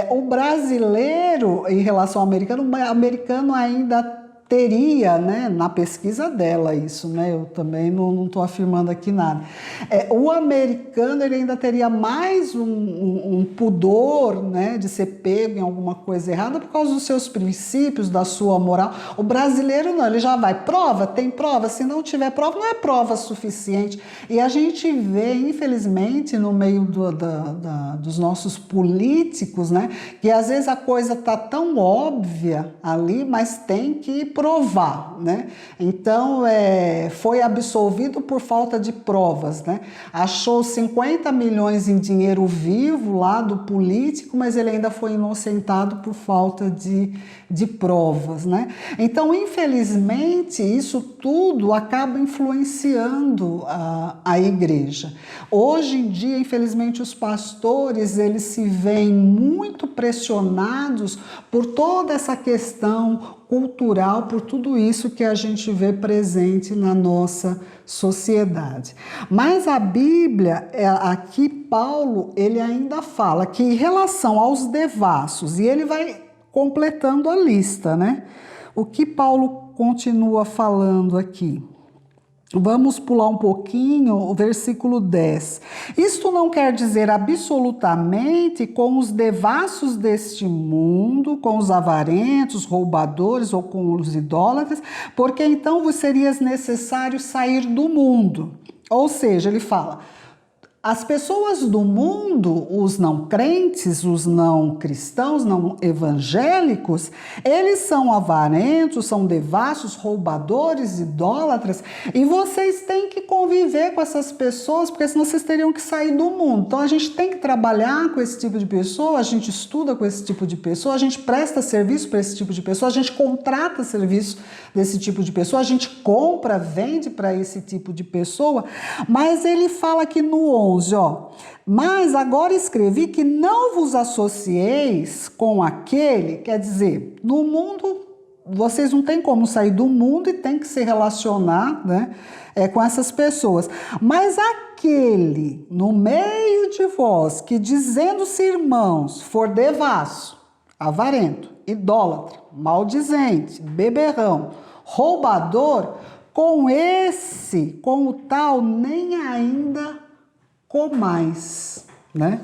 o brasileiro, em relação ao americano, o americano ainda teria, né, na pesquisa dela isso, né, eu também não estou afirmando aqui nada. O americano ele ainda teria mais um pudor, né, de ser pego em alguma coisa errada por causa dos seus princípios, da sua moral. O brasileiro não, ele já vai, prova, tem prova, se não tiver prova, não é prova suficiente. E a gente vê, infelizmente, no meio dos nossos políticos, né, que às vezes a coisa está tão óbvia ali, mas tem que provar, né? Então, foi absolvido por falta de provas, né? Achou 50 milhões em dinheiro vivo lá do político, mas ele ainda foi inocentado por falta de provas, né? Então, infelizmente, isso tudo acaba influenciando a igreja. Hoje em dia, infelizmente, os pastores, eles se veem muito pressionados por toda essa questão cultural, por tudo isso que a gente vê presente na nossa sociedade. Mas a Bíblia, aqui Paulo, ele ainda fala que em relação aos devassos, e ele vai completando a lista, né? O que Paulo continua falando aqui? Vamos pular um pouquinho o versículo 10. Isto não quer dizer absolutamente com os devassos deste mundo, com os avarentos, roubadores ou com os idólatras, porque então vos seria necessário sair do mundo. Ou seja, ele fala, As pessoas do mundo, os não crentes, os não cristãos, não evangélicos, eles são avarentos, são devassos, roubadores, idólatras, e vocês têm que conviver com essas pessoas, porque senão vocês teriam que sair do mundo. Então a gente tem que trabalhar com esse tipo de pessoa, a gente estuda com esse tipo de pessoa, a gente presta serviço para esse tipo de pessoa, a gente contrata serviço desse tipo de pessoa, a gente compra, vende para esse tipo de pessoa, mas ele fala aqui no 11, mas agora escrevi que não vos associeis com aquele, quer dizer, no mundo, vocês não têm como sair do mundo e tem que se relacionar, né, com essas pessoas, mas aquele no meio de vós que dizendo-se irmãos for devasso, avarento, idólatra, maldizente, beberrão, roubador, com o tal nem ainda comais, né?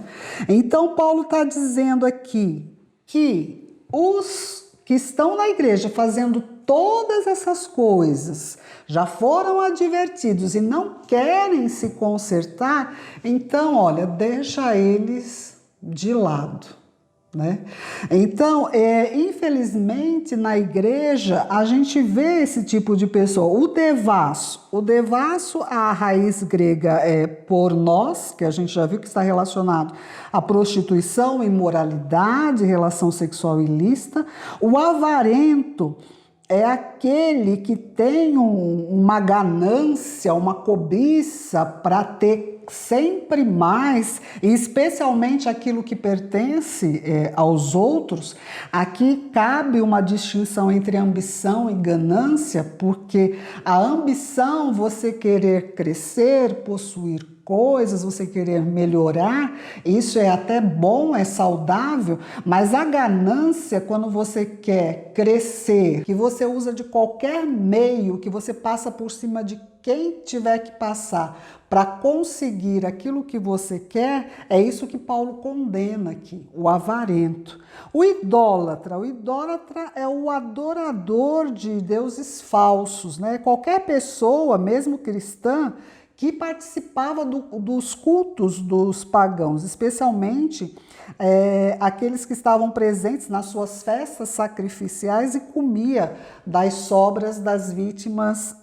Então Paulo está dizendo aqui que os que estão na igreja fazendo todas essas coisas já foram advertidos e não querem se consertar, então, olha, deixa eles de lado. Né? Então, infelizmente, na igreja, a gente vê esse tipo de pessoa. O devasso, a raiz grega é pornós, que a gente já viu que está relacionado à prostituição, imoralidade, relação sexual ilícita. O avarento é aquele que tem uma ganância, uma cobiça para ter sempre mais, e especialmente aquilo que pertence aos outros. Aqui cabe uma distinção entre ambição e ganância, porque a ambição, você querer crescer, possuir coisas, você querer melhorar, isso é até bom, é saudável, mas a ganância, quando você quer crescer, que você usa de qualquer meio, que você passa por cima de quem tiver que passar para conseguir aquilo que você quer, é isso que Paulo condena aqui, o avarento. O idólatra é o adorador de deuses falsos, né? Qualquer pessoa, mesmo cristã, que participava dos cultos dos pagãos, especialmente aqueles que estavam presentes nas suas festas sacrificiais e comia das sobras das vítimas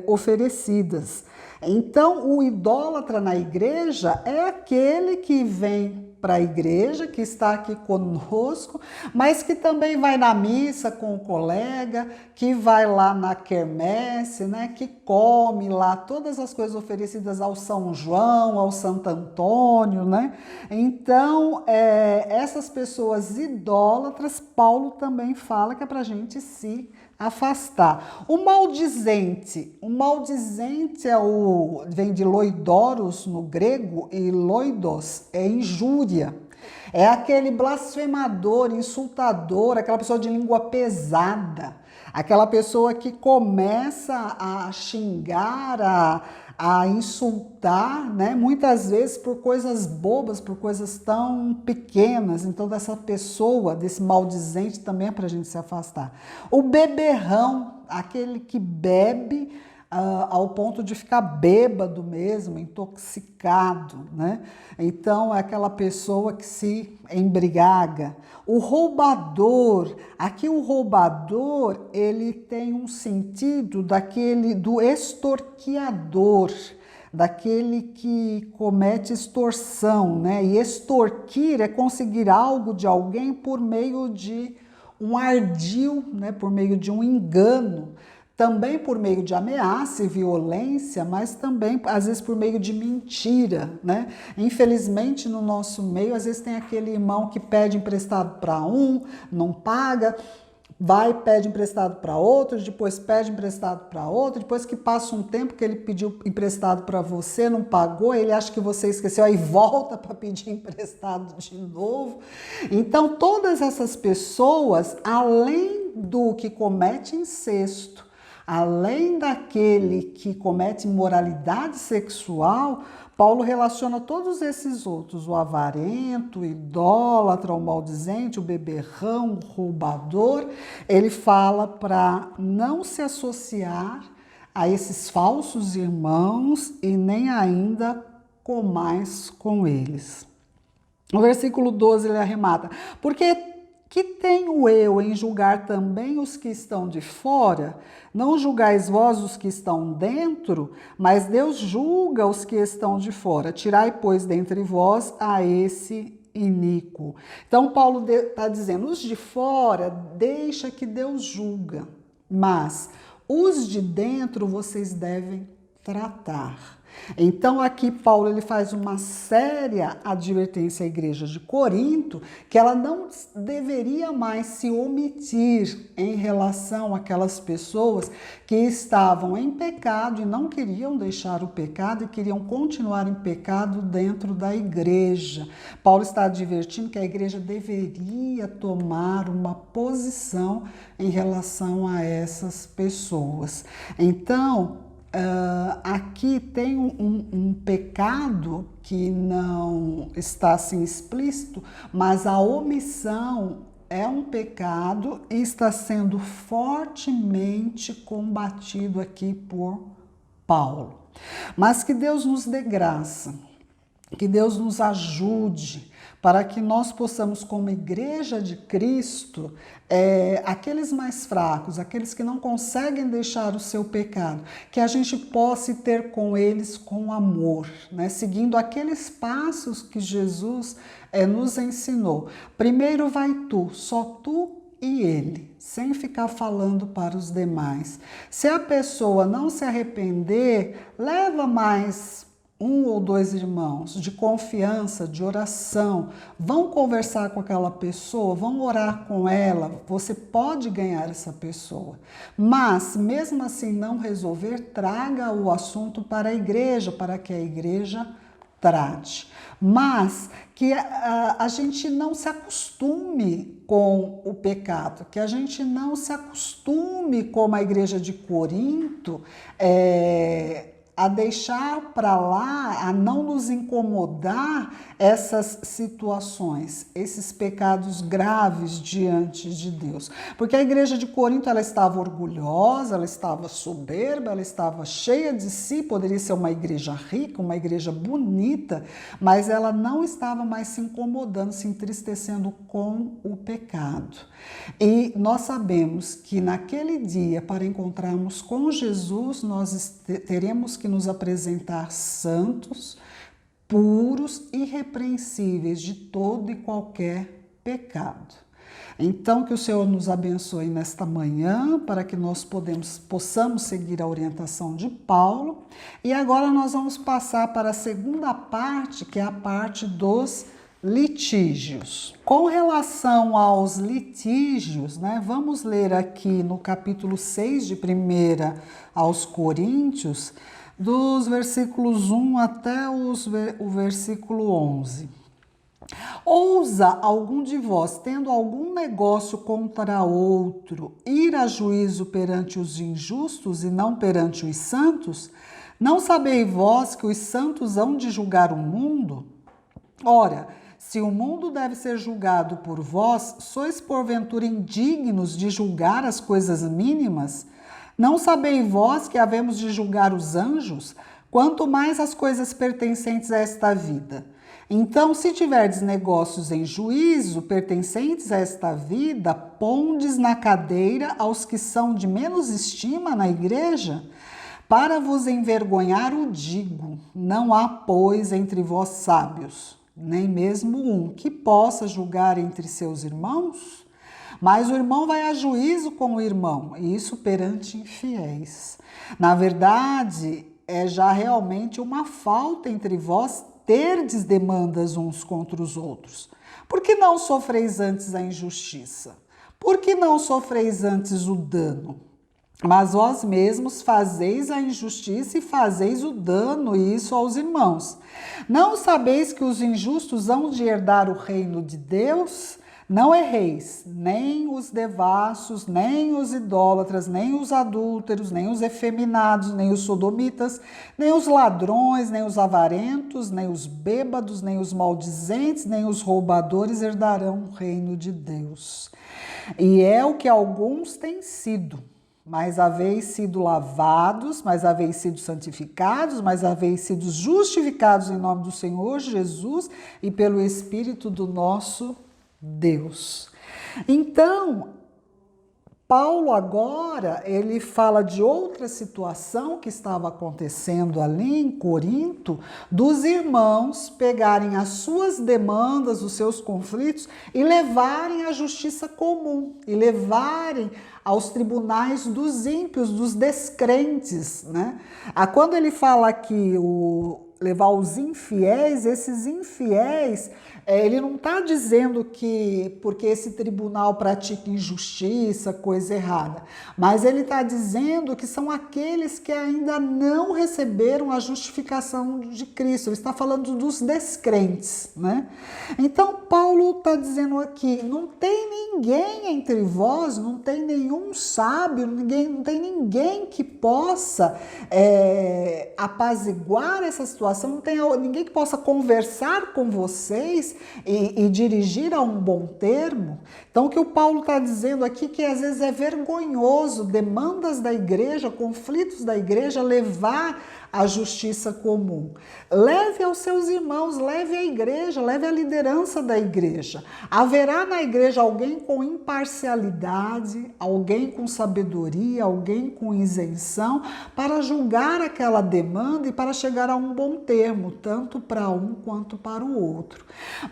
oferecidas. Então, o idólatra na igreja é aquele que vem para a igreja, que está aqui conosco, mas que também vai na missa com o colega, que vai lá na quermesse, né, que come lá todas as coisas oferecidas ao São João, ao Santo Antônio, né? Então, essas pessoas idólatras, Paulo também fala que é para a gente se afastar. O maldizente vem de loidoros no grego, e loidos é injúria. É aquele blasfemador, insultador, aquela pessoa de língua pesada, aquela pessoa que começa a xingar, a insultar, né? Muitas vezes por coisas bobas, por coisas tão pequenas. Então, dessa pessoa, desse maldizente, também é para a gente se afastar. O beberrão, aquele que bebe ao ponto de ficar bêbado mesmo, intoxicado, né? Então, é aquela pessoa que se embriaga. O roubador, aqui o roubador, ele tem um sentido do extorquiador, daquele que comete extorsão, né? E extorquir é conseguir algo de alguém por meio de um ardil, né? Por meio de um engano. Também por meio de ameaça e violência, mas também, às vezes, por meio de mentira, né? Infelizmente, no nosso meio, às vezes tem aquele irmão que pede emprestado para um, não paga, vai pede emprestado para outro, depois pede emprestado para outro, depois que passa um tempo que ele pediu emprestado para você, não pagou, ele acha que você esqueceu, aí volta para pedir emprestado de novo. Então, todas essas pessoas, além do que comete incesto, além daquele que comete imoralidade sexual, Paulo relaciona todos esses outros, o avarento, o idólatra, o maldizente, o beberrão, o roubador. Ele fala para não se associar a esses falsos irmãos e nem ainda comais com eles. No versículo 12 ele arremata: porque que tenho eu em julgar também os que estão de fora? Não julgais vós os que estão dentro, mas Deus julga os que estão de fora. Tirai, pois, dentre vós a esse iníquo. Então Paulo está dizendo, os de fora deixa que Deus julga, mas os de dentro vocês devem tratar. Então aqui Paulo ele faz uma séria advertência à igreja de Corinto que ela não deveria mais se omitir em relação àquelas pessoas que estavam em pecado e não queriam deixar o pecado e queriam continuar em pecado dentro da igreja. Paulo está advertindo que a igreja deveria tomar uma posição em relação a essas pessoas. Então, aqui tem um pecado que não está assim explícito, mas a omissão é um pecado e está sendo fortemente combatido aqui por Paulo. Mas que Deus nos dê graça, que Deus nos ajude para que nós possamos, como igreja de Cristo, aqueles mais fracos, aqueles que não conseguem deixar o seu pecado, que a gente possa ter com eles com amor, né? Seguindo aqueles passos que Jesus nos ensinou. Primeiro vai tu, só tu e ele, sem ficar falando para os demais. Se a pessoa não se arrepender, leva mais um ou dois irmãos de confiança, de oração, vão conversar com aquela pessoa, vão orar com ela, você pode ganhar essa pessoa. Mas, mesmo assim não resolver, traga o assunto para a igreja, para que a igreja trate. Mas que a gente não se acostume com o pecado, que a gente não se acostume, como a igreja de Corinto, a deixar para lá, a não nos incomodar essas situações, esses pecados graves diante de Deus. Porque a igreja de Corinto, ela estava orgulhosa, ela estava soberba, ela estava cheia de si, poderia ser uma igreja rica, uma igreja bonita, mas ela não estava mais se incomodando, se entristecendo com o pecado. E nós sabemos que naquele dia, para encontrarmos com Jesus, nós teremos que nos apresentar santos, puros, irrepreensíveis de todo e qualquer pecado. Então, que o Senhor nos abençoe nesta manhã, para que nós possamos seguir a orientação de Paulo. E agora nós vamos passar para a segunda parte, que é a parte dos litígios. Com relação aos litígios, né, vamos ler aqui no capítulo 6 de 1 aos Coríntios, dos versículos 1 até o versículo 11. Ousa algum de vós, tendo algum negócio contra outro, ir a juízo perante os injustos e não perante os santos? Não sabeis vós que os santos hão de julgar o mundo? Ora, se o mundo deve ser julgado por vós, sois porventura indignos de julgar as coisas mínimas? Não sabeis vós que havemos de julgar os anjos? Quanto mais as coisas pertencentes a esta vida. Então, se tiverdes negócios em juízo pertencentes a esta vida, pondes na cadeira aos que são de menos estima na igreja? Para vos envergonhar o digo, não há, pois, entre vós sábios, nem mesmo um que possa julgar entre seus irmãos? Mas o irmão vai a juízo com o irmão, e isso perante infiéis. Na verdade, é já realmente uma falta entre vós terdes demandas uns contra os outros. Por que não sofreis antes a injustiça? Por que não sofreis antes o dano? Mas vós mesmos fazeis a injustiça e fazeis o dano, e isso aos irmãos. Não sabeis que os injustos hão de herdar o reino de Deus? Não erreis, nem os devassos, nem os idólatras, nem os adúlteros, nem os efeminados, nem os sodomitas, nem os ladrões, nem os avarentos, nem os bêbados, nem os maldizentes, nem os roubadores herdarão o reino de Deus. E é o que alguns têm sido, mas haveis sido lavados, mas haveis sido santificados, mas haveis sido justificados em nome do Senhor Jesus e pelo Espírito do nosso Deus. Então, Paulo agora, ele fala de outra situação que estava acontecendo ali em Corinto, dos irmãos pegarem as suas demandas, os seus conflitos e levarem à justiça comum, e levarem aos tribunais dos ímpios, dos descrentes, né? Quando ele fala aqui levar os infiéis, esses infiéis, ele não está dizendo que porque esse tribunal pratica injustiça, coisa errada, mas ele está dizendo que são aqueles que ainda não receberam a justificação de Cristo. Ele está falando dos descrentes, né? Então Paulo está dizendo aqui, não tem ninguém entre vós, não tem nenhum sábio, não tem ninguém que possa apaziguar essa situação, não tem ninguém que possa conversar com vocês e dirigir a um bom termo. Então, o que o Paulo está dizendo aqui que às vezes é vergonhoso demandas da igreja, conflitos da igreja, levar à justiça comum. Leve aos seus irmãos, leve à igreja, leve à liderança da igreja. Haverá na igreja alguém com imparcialidade, alguém com sabedoria, alguém com isenção para julgar aquela demanda e para chegar a um bom termo, tanto para um quanto para o outro.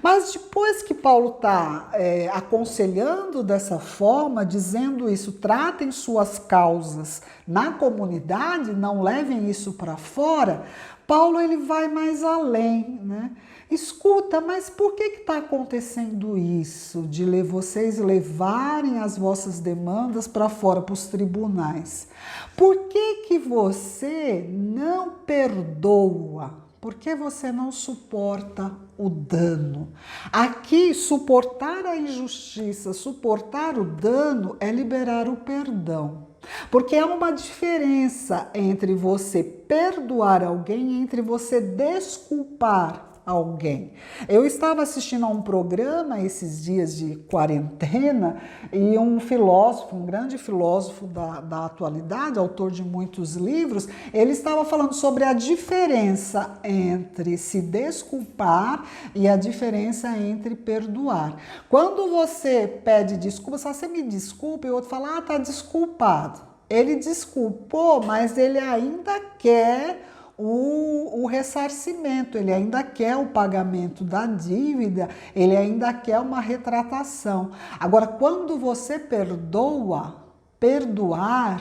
Mas depois que Paulo está aconselhando dessa forma, dizendo isso, tratem suas causas na comunidade, não levem isso para fora, Paulo ele vai mais além, né? Escuta, mas por que está acontecendo isso, de vocês levarem as vossas demandas para fora, para os tribunais? Por que você não perdoa? Por que você não suporta o dano? Aqui, suportar a injustiça, suportar o dano é liberar o perdão. Porque há uma diferença entre você perdoar alguém e entre você desculpar alguém. Eu estava assistindo a um programa esses dias de quarentena e um filósofo, um grande filósofo da atualidade, autor de muitos livros, ele estava falando sobre a diferença entre se desculpar e a diferença entre perdoar. Quando você pede desculpa, se você me desculpa e o outro fala, tá desculpado. Ele desculpou, mas ele ainda quer o ressarcimento, ele ainda quer o pagamento da dívida, ele ainda quer uma retratação. Agora, quando você perdoa, perdoar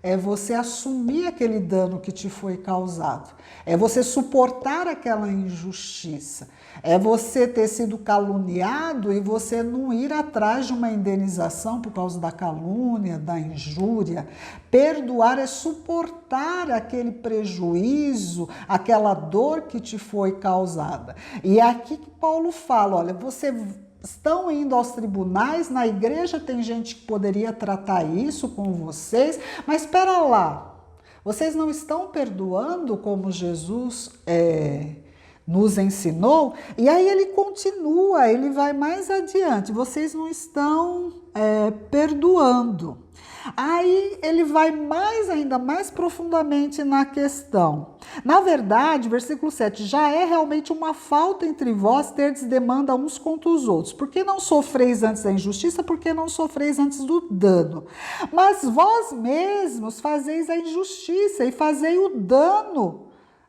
é você assumir aquele dano que te foi causado, é você suportar aquela injustiça, é você ter sido caluniado e você não ir atrás de uma indenização por causa da calúnia, da injúria. Perdoar é suportar aquele prejuízo, aquela dor que te foi causada. E é aqui que Paulo fala, olha, você estão indo aos tribunais, na igreja tem gente que poderia tratar isso com vocês, mas espera lá, vocês não estão perdoando como Jesus nos ensinou? E aí ele continua, ele vai mais adiante, vocês não estão perdoando. Aí ele vai ainda mais profundamente na questão. Na verdade, versículo 7, já é realmente uma falta entre vós terdes demanda uns contra os outros. Por que não sofreis antes da injustiça? Por que não sofreis antes do dano? Mas vós mesmos fazeis a injustiça e fazei o dano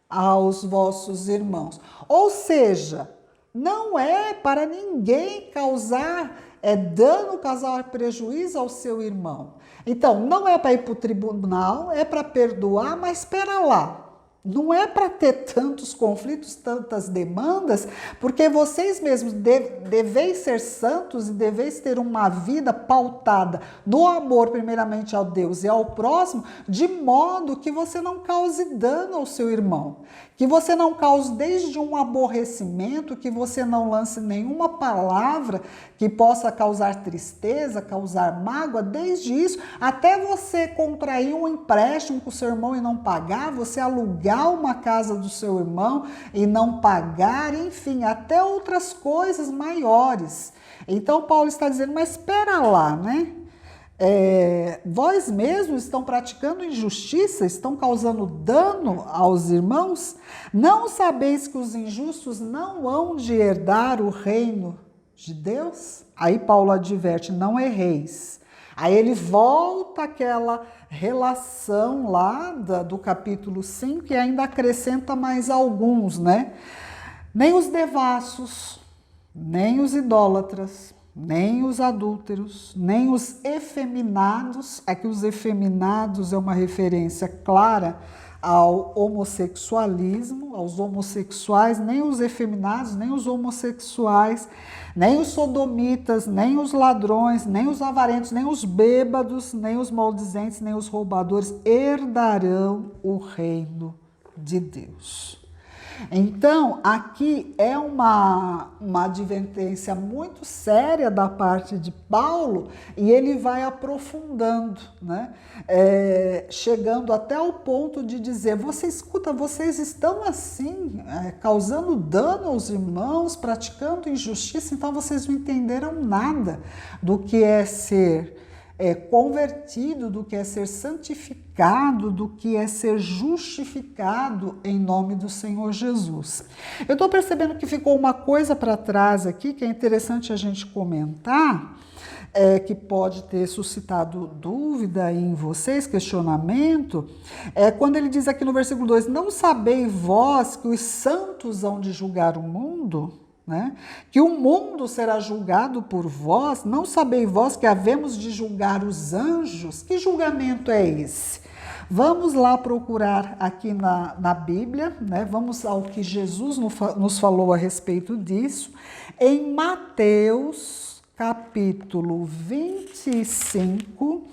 aos vossos irmãos. Ou seja, não é para ninguém causar dano, causar prejuízo ao seu irmão. Então, não é para ir para o tribunal, é para perdoar, mas espera lá. Não é para ter tantos conflitos, tantas demandas, porque vocês mesmos deveis ser santos e deveis ter uma vida pautada no amor, primeiramente ao Deus e ao próximo, de modo que você não cause dano ao seu irmão, que você não cause desde um aborrecimento, que você não lance nenhuma palavra que possa causar tristeza, causar mágoa, desde isso, até você contrair um empréstimo com o seu irmão e não pagar, você alugar uma casa do seu irmão e não pagar, enfim, até outras coisas maiores. Então Paulo está dizendo, mas espera lá, né? Vós mesmos estão praticando injustiça, estão causando dano aos irmãos? Não sabeis que os injustos não hão de herdar o reino de Deus? Aí Paulo adverte, não erreis. Aí ele volta àquela relação lá do capítulo 5 e ainda acrescenta mais alguns, né? Nem os devassos, nem os idólatras, nem os adúlteros, nem os efeminados. Aqui os efeminados é uma referência clara ao homossexualismo, aos homossexuais, nem os efeminados, nem os homossexuais, nem os sodomitas, nem os ladrões, nem os avarentos, nem os bêbados, nem os maldizentes, nem os roubadores herdarão o reino de Deus. Então, aqui é uma advertência muito séria da parte de Paulo e ele vai aprofundando, né? Chegando até o ponto de dizer, vocês estão assim, causando dano aos irmãos, praticando injustiça, então vocês não entenderam nada do que é ser convertido, do que é ser santificado, do que é ser justificado em nome do Senhor Jesus. Eu estou percebendo que ficou uma coisa para trás aqui que é interessante a gente comentar, que pode ter suscitado dúvida em vocês, questionamento, quando ele diz aqui no versículo 2, não sabeis vós que os santos hão de julgar o mundo? Né? Que o mundo será julgado por vós, não sabeis vós que havemos de julgar os anjos? Que julgamento é esse? Vamos lá procurar aqui na Bíblia, né? Vamos ao que Jesus nos falou a respeito disso, em Mateus capítulo 25,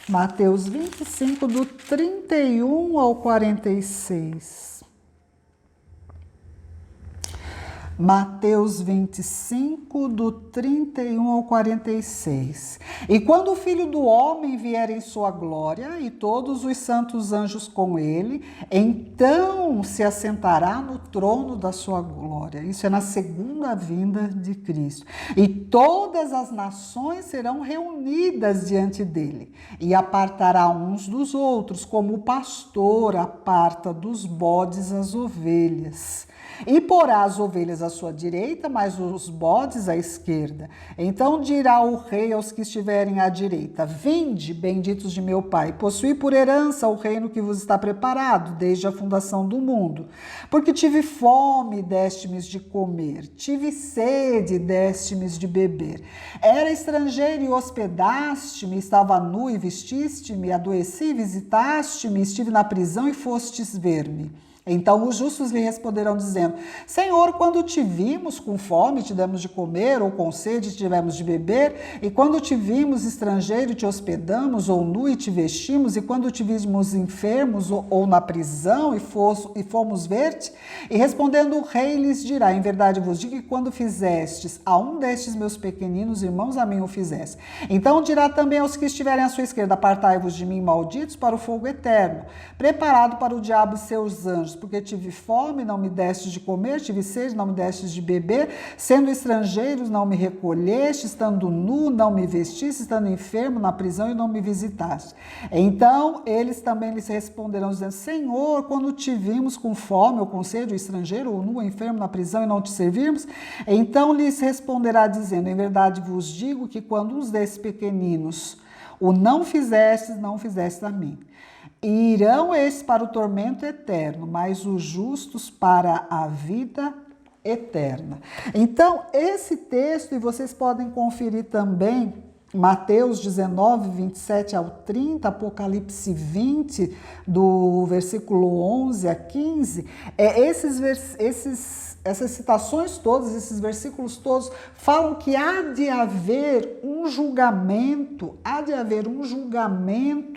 Mateus 25, do 31 ao 46. Mateus 25, do 31 ao 46. E quando o Filho do Homem vier em sua glória, e todos os santos anjos com ele, então se assentará no trono da sua glória. Isso é na segunda vinda de Cristo. E todas as nações serão reunidas diante dele, e apartará uns dos outros, como o pastor aparta dos bodes as ovelhas. E porá as ovelhas à sua direita, mas os bodes à esquerda. Então dirá o rei aos que estiverem à direita, vinde, benditos de meu Pai, possuí por herança o reino que vos está preparado desde a fundação do mundo. Porque tive fome, deste-me de comer, tive sede, deste-me de beber. Era estrangeiro e hospedaste-me, estava nu e vestiste-me, adoeci e visitaste-me, estive na prisão e fostes ver-me. Então os justos lhe responderão dizendo, Senhor, quando te vimos com fome, te demos de comer, ou com sede, te tivemos de beber, e quando te vimos estrangeiro, te hospedamos, ou nu e te vestimos, e quando te vimos enfermos, ou na prisão, e fomos ver-te? E respondendo o rei lhes dirá, em verdade vos digo que quando fizestes a um destes meus pequeninos irmãos, a mim o fizeste. Então dirá também aos que estiverem à sua esquerda, apartai-vos de mim, malditos, para o fogo eterno, preparado para o diabo e seus anjos, porque tive fome, não me destes de comer, tive sede, não me destes de beber, sendo estrangeiros, não me recolheste, estando nu, não me vestiste, estando enfermo, na prisão, e não me visitaste. Então eles também lhes responderão, dizendo, Senhor, quando te vimos com fome, ou com sede, ou estrangeiro, ou nu, ou enfermo, na prisão, e não te servirmos? Então lhes responderá, dizendo, em verdade vos digo que quando uns desses pequeninos o não fizestes, não fizestes a mim. E irão estes para o tormento eterno, mas os justos para a vida eterna. Então, esse texto, e vocês podem conferir também, Mateus 19, 27 ao 30, Apocalipse 20, do versículo 11 a 15, essas citações todas, esses versículos todos, falam que há de haver um julgamento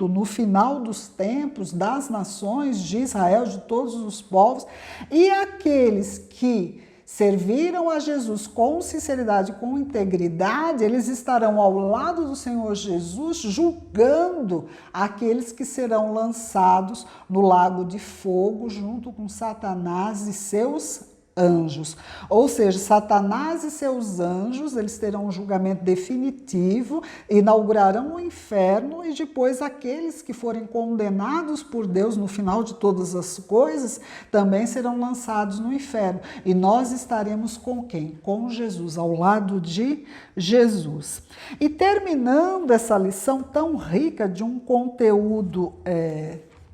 no final dos tempos das nações de Israel, de todos os povos, e aqueles que serviram a Jesus com sinceridade, com integridade, eles estarão ao lado do Senhor Jesus, julgando aqueles que serão lançados no lago de fogo, junto com Satanás e seus anjos. Ou seja, Satanás e seus anjos, eles terão um julgamento definitivo, inaugurarão o inferno e depois aqueles que forem condenados por Deus no final de todas as coisas também serão lançados no inferno. E nós estaremos com quem? Com Jesus, ao lado de Jesus. E terminando essa lição tão rica de um conteúdo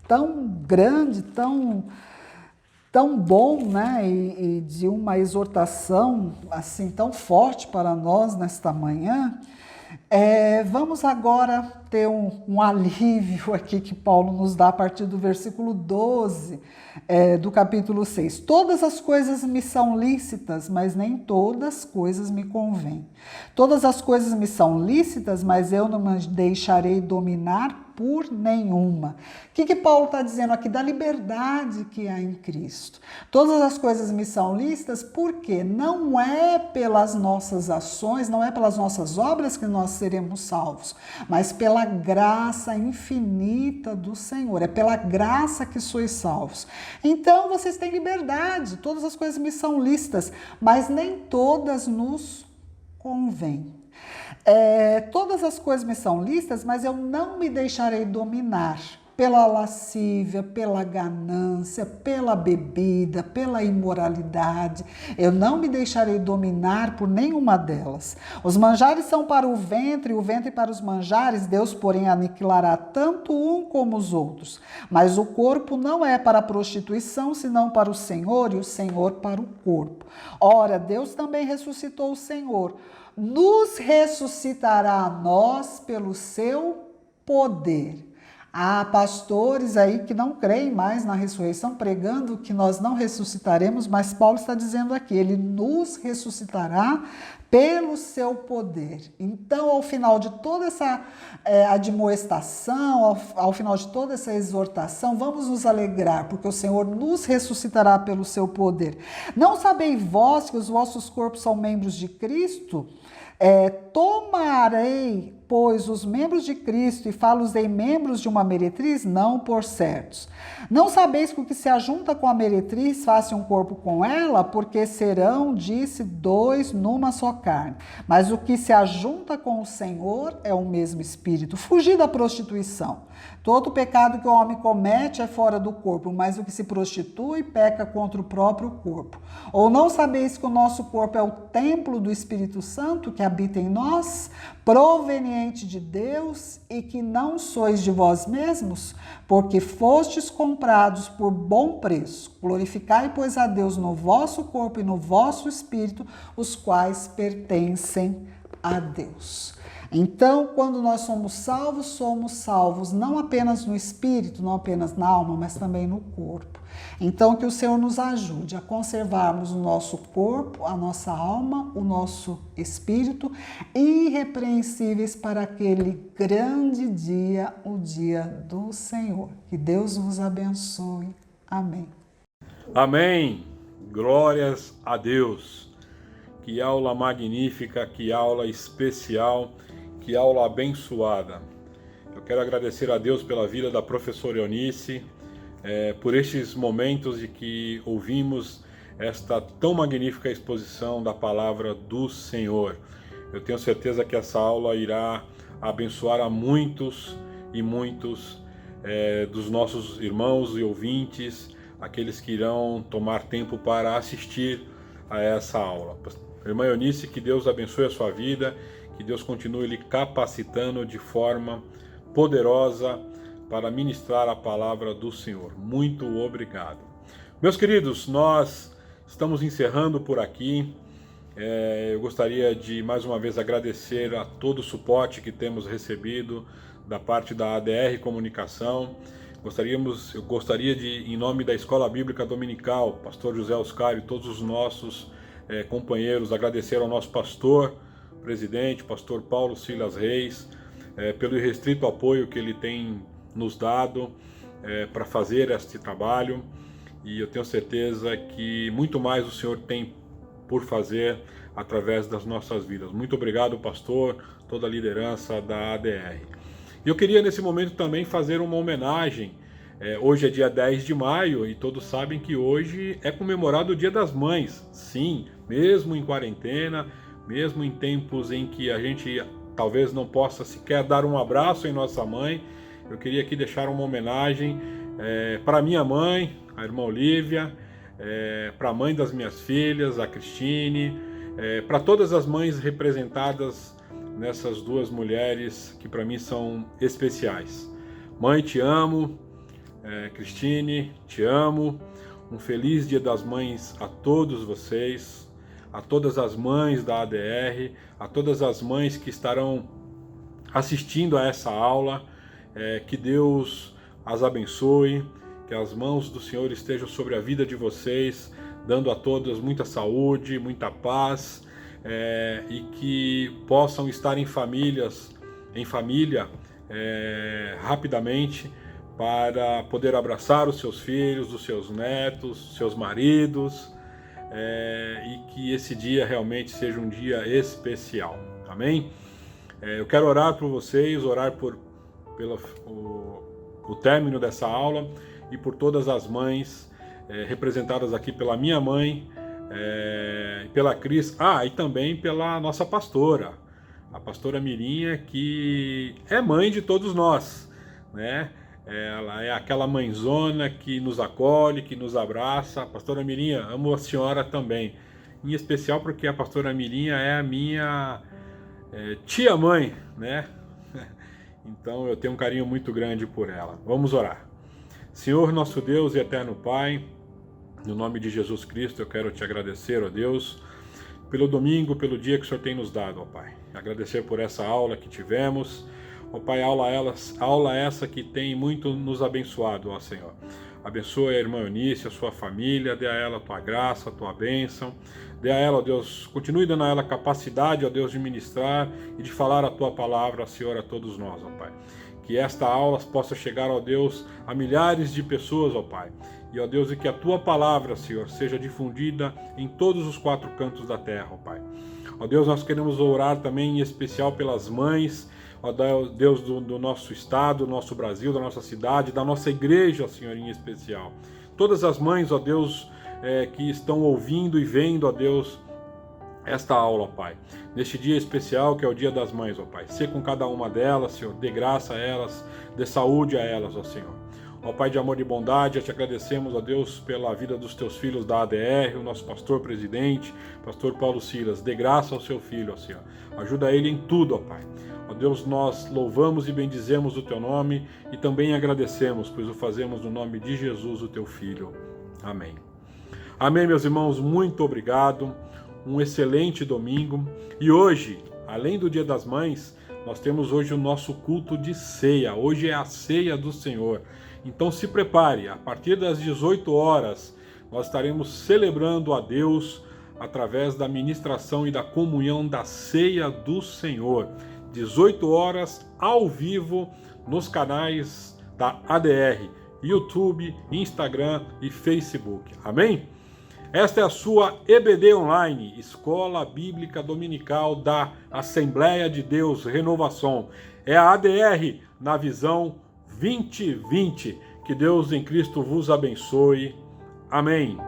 tão grande, tão bom, né? E de uma exortação assim tão forte para nós nesta manhã, vamos agora ter um alívio aqui que Paulo nos dá a partir do versículo 12 do capítulo 6. Todas as coisas me são lícitas, mas nem todas as coisas me convêm. Todas as coisas me são lícitas, mas eu não me deixarei dominar por nenhuma. O que Paulo está dizendo aqui? Da liberdade que há em Cristo. Todas as coisas me são lícitas porque não é pelas nossas ações, não é pelas nossas obras que nós seremos salvos, mas pela graça infinita do Senhor. É pela graça que sois salvos. Então vocês têm liberdade, todas as coisas me são lícitas, mas nem todas nos convêm. Todas as coisas me são lícitas, mas eu não me deixarei dominar pela lascívia, pela ganância, pela bebida, pela imoralidade. Eu não me deixarei dominar por nenhuma delas. Os manjares são para o ventre, o ventre para os manjares. Deus, porém, aniquilará tanto um como os outros. Mas o corpo não é para a prostituição, senão para o Senhor, e o Senhor para o corpo. Ora, Deus também ressuscitou o Senhor. Nos ressuscitará a nós pelo seu poder. Há pastores aí que não creem mais na ressurreição, pregando que nós não ressuscitaremos, mas Paulo está dizendo aqui, ele nos ressuscitará pelo seu poder. Então, ao final de toda essa admoestação, ao final de toda essa exortação, vamos nos alegrar, porque o Senhor nos ressuscitará pelo seu poder. Não sabeis vós que os vossos corpos são membros de Cristo? Tomarei, pois, os membros de Cristo e fá-los-ei membros de uma meretriz? Não por certos. Não sabeis que o que se ajunta com a meretriz faça um corpo com ela? Porque serão, disse, dois numa só carne. Mas o que se ajunta com o Senhor é o mesmo Espírito. Fugir da prostituição. Todo pecado que o homem comete é fora do corpo, mas o que se prostitui peca contra o próprio corpo. Ou não sabeis que o nosso corpo é o templo do Espírito Santo que habita em nós, proveniente de Deus, e que não sois de vós mesmos, porque fostes comprados por bom preço. Glorificai, pois, a Deus no vosso corpo e no vosso espírito, os quais pertencem a Deus. Então, quando nós somos salvos não apenas no espírito, não apenas na alma, mas também no corpo. Então, que o Senhor nos ajude a conservarmos o nosso corpo, a nossa alma, o nosso espírito, irrepreensíveis para aquele grande dia, o dia do Senhor. Que Deus vos abençoe. Amém. Amém. Glórias a Deus. Que aula magnífica, que aula especial, que aula abençoada. Eu quero agradecer a Deus pela vida da professora Eunice, por estes momentos de que ouvimos esta tão magnífica exposição da palavra do Senhor. Eu tenho certeza que essa aula irá abençoar a muitos e muitos dos nossos irmãos e ouvintes, aqueles que irão tomar tempo para assistir a essa aula. Irmã Eunice, que Deus abençoe a sua vida, que Deus continue lhe capacitando de forma poderosa para ministrar a palavra do Senhor. Muito obrigado. Meus queridos, nós estamos encerrando por aqui. Eu gostaria de mais uma vez agradecer a todo o suporte que temos recebido da parte da ADR Comunicação. Eu gostaria de, em nome da Escola Bíblica Dominical, pastor José Oscar e todos os nossos companheiros, agradecer ao nosso pastor, presidente, pastor Paulo Silas Reis, pelo irrestrito apoio que ele tem nos dado para fazer este trabalho, e eu tenho certeza que muito mais o Senhor tem por fazer através das nossas vidas. Muito obrigado, pastor, toda a liderança da ADR. E eu queria nesse momento também fazer uma homenagem Hoje é dia 10 de maio e todos sabem que hoje é comemorado o Dia das Mães. Sim, mesmo em quarentena, mesmo em tempos em que a gente talvez não possa sequer dar um abraço em nossa mãe, eu queria aqui deixar uma homenagem para minha mãe, a irmã Olívia, para a mãe das minhas filhas, a Cristine, para todas as mães representadas nessas duas mulheres que para mim são especiais. Mãe, te amo. Cristine, te amo. Um feliz Dia das Mães a todos vocês, a todas as mães da ADR, a todas as mães que estarão assistindo a essa aula. Que Deus as abençoe, que as mãos do Senhor estejam sobre a vida de vocês, dando a todas muita saúde, muita paz, e que possam estar em família, rapidamente, para poder abraçar os seus filhos, os seus netos, seus maridos, e que esse dia realmente seja um dia especial. Amém? Eu quero orar por vocês, orar pelo término dessa aula e por todas as mães representadas aqui pela minha mãe, pela Cris, e também pela nossa pastora, a pastora Mirinha, que é mãe de todos nós, né? Ela é aquela mãezona que nos acolhe, que nos abraça. Pastora Mirinha, amo a senhora também. Em especial porque a pastora Mirinha é a minha tia-mãe, né? Então eu tenho um carinho muito grande por ela. Vamos orar. Senhor, nosso Deus e eterno Pai, no nome de Jesus Cristo, eu quero te agradecer, ó Deus, pelo domingo, pelo dia que o Senhor tem nos dado, ó Pai. Agradecer por essa aula que tivemos. Ó Pai, aula essa que tem muito nos abençoado, ó Senhor. Abençoe a irmã Eunice, a sua família, dê a ela a tua graça, a tua bênção. Dê a ela, ó Deus, continue dando a ela capacidade, ó Deus, de ministrar e de falar a tua palavra, Senhor, a todos nós, ó Pai. Que esta aula possa chegar, ó Deus, a milhares de pessoas, ó Pai. E, ó Deus, e que a tua palavra, Senhor, seja difundida em todos os 4 cantos da terra, ó Pai. Ó Deus, nós queremos orar também em especial pelas mães, ó Deus, do nosso estado, do nosso Brasil, da nossa cidade, da nossa igreja, Senhor, em especial. Todas as mães, ó Deus, que estão ouvindo e vendo, ó Deus, esta aula, ó Pai. Neste dia especial, que é o Dia das Mães, ó Pai. Sê com cada uma delas, Senhor, dê graça a elas, dê saúde a elas, ó Senhor. Ó Pai de amor e bondade, te agradecemos, ó Deus, pela vida dos teus filhos da ADR, o nosso pastor presidente, pastor Paulo Silas. Dê graça ao seu filho, ó Senhor. Ajuda ele em tudo, ó Pai. Ó Deus, nós louvamos e bendizemos o teu nome e também agradecemos, pois o fazemos no nome de Jesus, o teu filho. Amém. Amém, meus irmãos, muito obrigado. Um excelente domingo. E hoje, além do Dia das Mães, nós temos hoje o nosso culto de ceia. Hoje é a ceia do Senhor. Então se prepare, a partir das 18 horas, nós estaremos celebrando a Deus através da ministração e da comunhão da ceia do Senhor. 18 horas, ao vivo, nos canais da ADR, YouTube, Instagram e Facebook. Amém? Esta é a sua EBD Online, Escola Bíblica Dominical da Assembleia de Deus Renovação. É a ADR na visão 2020. Que Deus em Cristo vos abençoe. Amém.